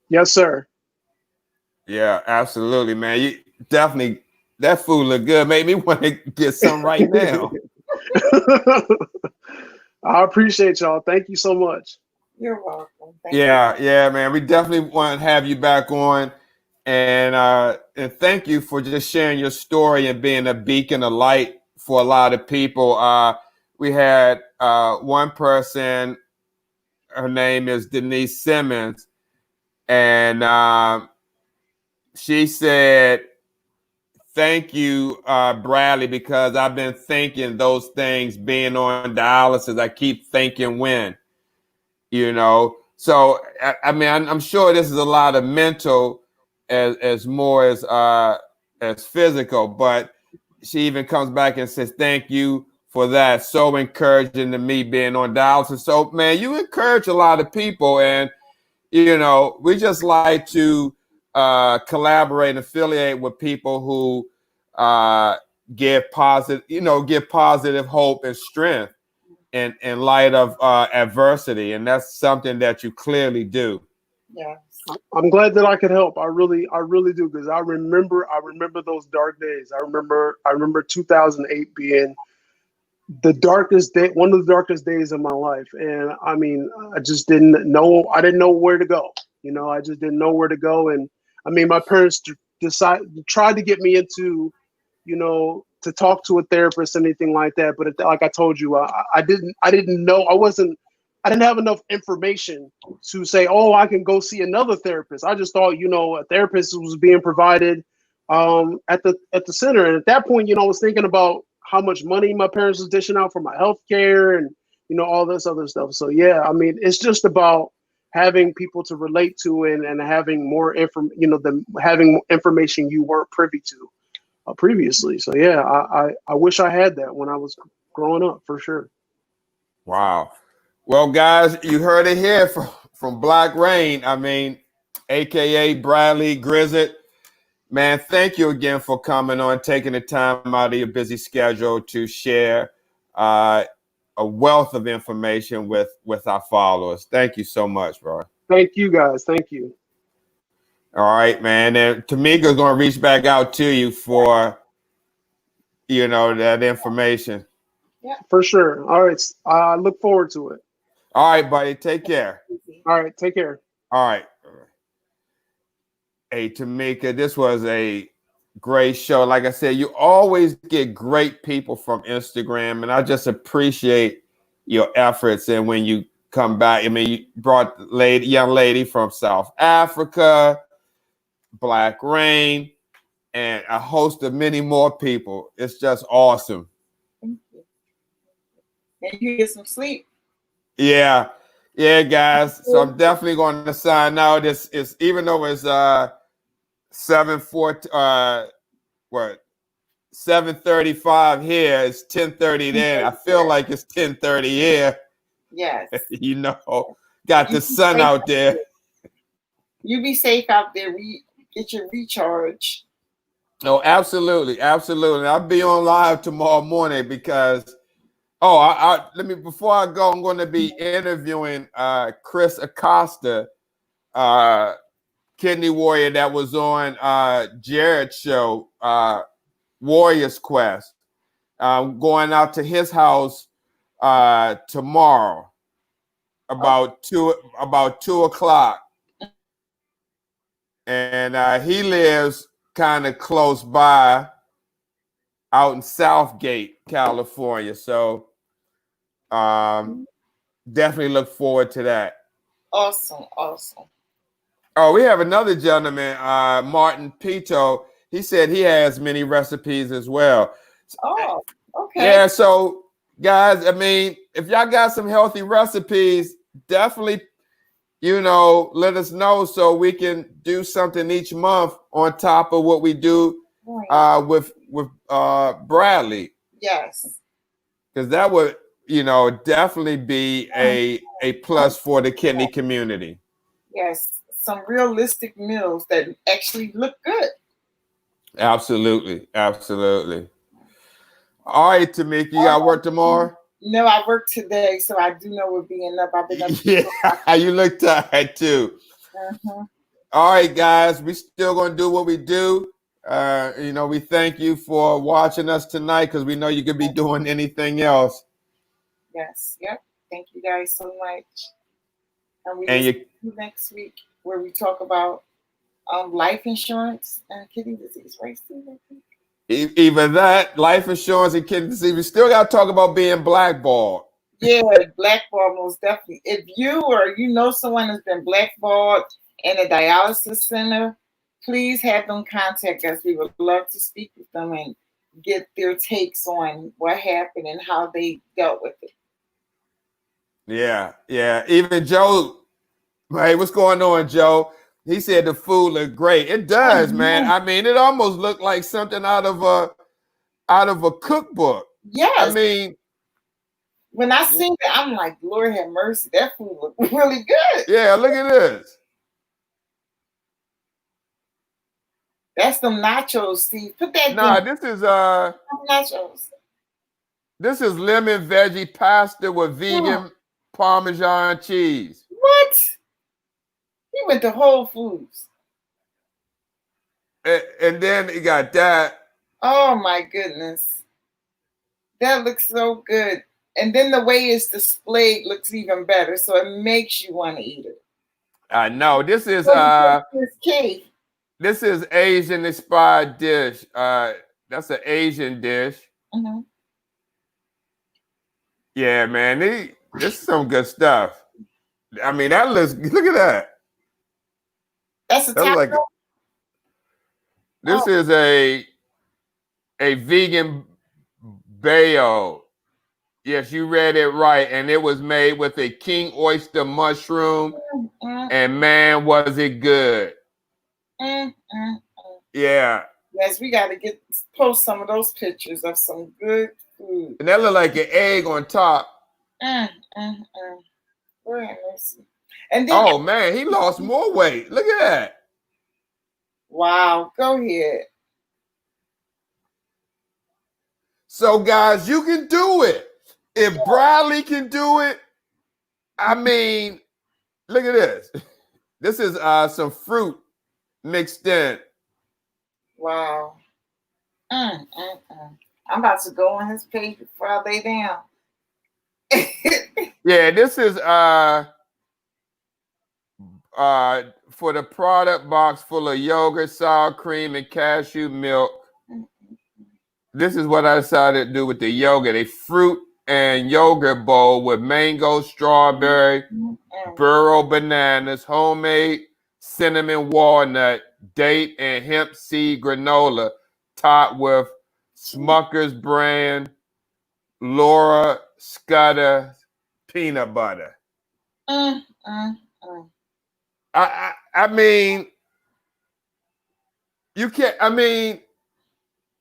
Yes, sir. Yeah, absolutely, man. You definitely, that food look good. Made me want to get some right now. I appreciate y'all. Thank you so much. You're welcome. Yeah, man. We definitely want to have you back on. And thank you for just sharing your story and being a beacon of light for a lot of people. We had one person, her name is Denise Simmons, and she said, thank you, Bradley, because I've been thinking those things being on dialysis. I keep thinking when, So, I mean, I'm sure this is a lot of mental as more as physical, but she even comes back and says, thank you for that. So encouraging to me being on dialysis. So, man, you encourage a lot of people, and, we just like to collaborate and affiliate with people who give positive hope and strength in light of adversity. And that's something that you clearly do. Yeah. I'm glad that I could help. I really do, because I remember those dark days. I remember 2008 being the darkest day, one of the darkest days of my life. And I mean, I didn't know where to go. I just didn't know where to go. And I mean, my parents tried to get me into, to talk to a therapist or anything like that. But like I told you, I didn't know. I I didn't have enough information to say, oh, I can go see another therapist. I just thought, a therapist was being provided at the center. And at that point, I was thinking about how much money my parents was dishing out for my health care and, all this other stuff. So, yeah, I mean, it's just about having people to relate to and having more having information you weren't privy to previously. So, yeah, I wish I had that when I was growing up, for sure. Wow. Well, guys, you heard it here from BLAQCRAIN. I mean, AKA Bradley Grizzard. Man, thank you again for coming on, taking the time out of your busy schedule to share a wealth of information with our followers. Thank you so much, bro. Thank you, guys. Thank you. All right, man. And Tamika's going to reach back out to you for, that information. Yeah, for sure. All right. I look forward to it. All right, buddy. Take care. All right. Take care. All right. Hey, Tamika, this was a great show. Like I said, you always get great people from Instagram, and I just appreciate your efforts. And when you come back, I mean, you brought young lady from South Africa, BLAQCRAIN, and a host of many more people. It's just awesome. thank you. And you get some sleep. Yeah, guys. So I'm definitely going to sign out. It's even though it's 7:35 here. It's 10:30 there. I feel like it's 10:30 here. Yes. Got the sun out there. You be safe out there. Get your recharge. Oh, absolutely. I'll be on live tomorrow morning because before I go, I'm going to be interviewing Chris Acosta, kidney warrior that was on Jared's show, Warriors Quest. I'm going out to his house tomorrow about 2:00, and he lives kind of close by out in Southgate, California. So definitely look forward to that. Awesome. Oh, we have another gentleman, Martin Pito. He said he has many recipes as well. Oh, okay. Yeah, so guys, I mean, if y'all got some healthy recipes, definitely, let us know so we can do something each month on top of what we do with Bradley. Yes. Because that would, definitely be a plus for the kidney community. Yes. Some realistic meals that actually look good. Absolutely. All right, Tamika, you got work tomorrow? No, I work today, so I do know we're being up. I've been up. Yeah, you look tired too. Mm-hmm. All right, guys, we still gonna do what we do. We thank you for watching us tonight because we know you could be doing anything else. Yes. Yep. Thank you guys so much. And we will see you next week where we talk about life insurance and kidney disease, right, Steve? Either that, life insurance and kidney disease. We still got to talk about being blackballed. Yeah, blackballed most definitely. If you or someone has been blackballed in a dialysis center, please have them contact us. We would love to speak with them and get their takes on what happened and how they dealt with it. Yeah. Even Joe, hey, what's going on, Joe? He said the food looked great. It does, man. I mean, it almost looked like something out of a cookbook. Yes. I mean, when I seen it, I'm like, Lord have mercy, that food looked really good. Yeah, look at this. That's some nachos, Steve. Put that. Nah, this is nachos. This is lemon veggie pasta with vegan Parmesan cheese. What? He went to Whole Foods. And then he got that. Oh my goodness. That looks so good. And then the way it's displayed looks even better. So it makes you want to eat it. I know. This is This is Asian inspired dish. That's an Asian dish. Mm-hmm. Yeah, man. This is some good stuff. I mean, that looks. Look at that. That's a That's like. taco. This is a vegan bayo. Yes, you read it right, and it was made with a king oyster mushroom. And man, was it good. Yeah. Yes, we got to post some of those pictures of some good food. And that looked like an egg on top. Lord have mercy. And then, oh, man, he lost more weight. Look at that. Wow, go ahead. So, guys, you can do it. If Bradley can do it, I mean, look at this. This is some fruit mixed in. Wow. I'm about to go on his page before I lay down. Yeah, this is for the product box full of yogurt, sour cream, and cashew milk. This is what I decided to do with the yogurt. A fruit and yogurt bowl with mango, strawberry, burro bananas, homemade cinnamon walnut, date, and hemp seed granola, topped with Smucker's brand Laura Scudder peanut butter. I mean, you can't. I mean,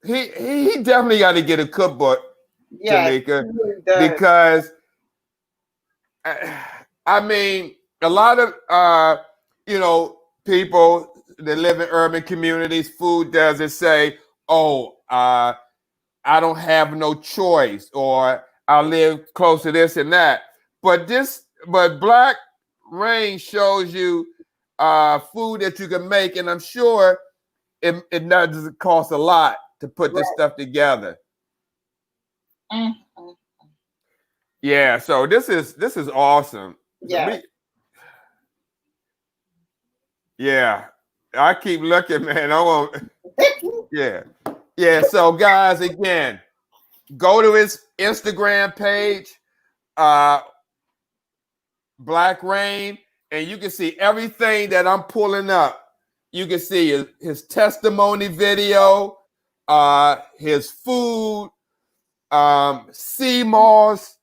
he definitely got to get a cookbook, Tamika, really, because I mean, a lot of people that live in urban communities, food doesn't say, "Oh, I don't have no choice," or "I live close to this and that." But BLAQCRAIN shows you food that you can make, and I'm sure it doesn't cost a lot to put this stuff together. Yeah, so this is awesome. Yeah. Yeah, I keep looking, man. I want. Yeah. So, guys, again, go to his Instagram page, BLAQCRAIN, and you can see everything that I'm pulling up. You can see his testimony video, his food, sea moss.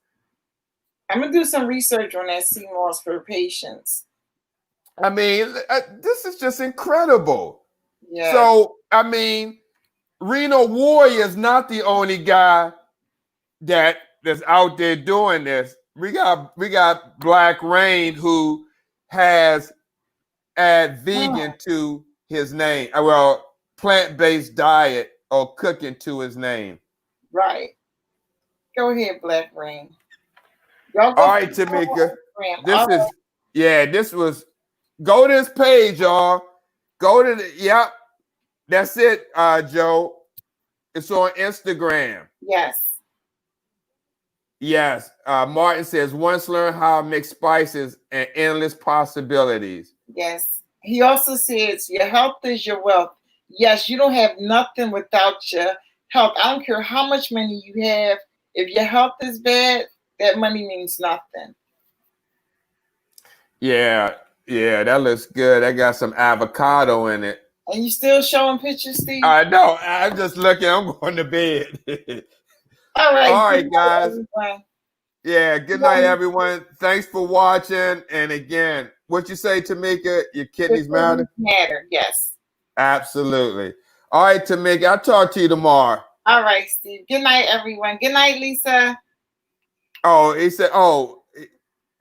I'm gonna do some research on that sea moss for patients. I mean, this is just incredible. Yeah. So, I mean, Renal Warrior is not the only guy that's out there doing this. We got BLAQCRAIN, who has add vegan to his name. Well, plant-based diet or cooking to his name. Right. Go ahead, BLAQCRAIN. All right, Tamika. This was. Go to this page, y'all. Go to that's it, Joe. It's on Instagram. Yes. Martin says, once learn how to mix spices and endless possibilities. Yes. He also says, your health is your wealth. Yes, you don't have nothing without your health. I don't care how much money you have. If your health is bad, that money means nothing. Yeah, that looks good. I got some avocado in it. And you still showing pictures, Steve? I know. I'm just looking. I'm going to bed. All right, guys. Everyone. Yeah, good night, everyone. Thanks for watching. And again, what you say, Tamika? Your kidneys matter? Yes. Absolutely. All right, Tamika, I'll talk to you tomorrow. All right, Steve. Good night, everyone. Good night, Lisa. Oh, he said,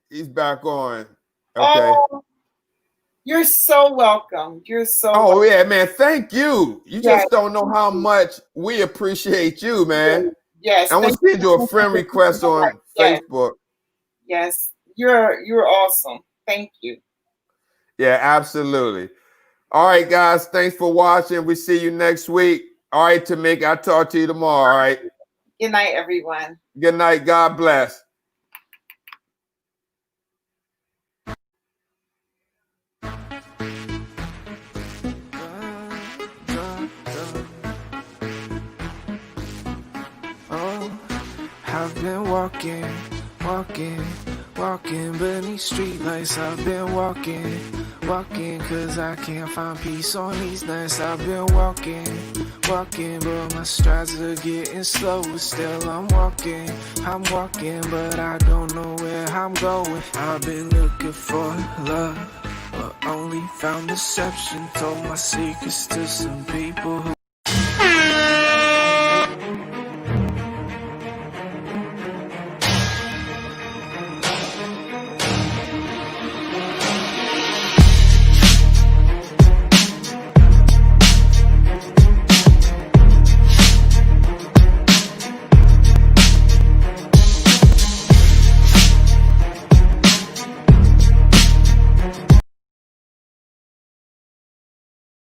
he's back on. Okay. Oh, you're so welcome. You're so welcome. Yeah, man. Thank you. You just don't know how much we appreciate you, man. Yes. I'm going to send you a friend request on Facebook. Yes. You're awesome. Thank you. Yeah, absolutely. All right, guys. Thanks for watching. We see you next week. All right, Tamika, I'll talk to you tomorrow. All right. Good night, everyone. Good night. God bless. I've been walking Walking beneath streetlights, I've been walking, cause I can't find peace on these nights. I've been walking, but my strides are getting slower. Still I'm walking, but I don't know where I'm going. I've been looking for love, but only found deception. Told my secrets to some people who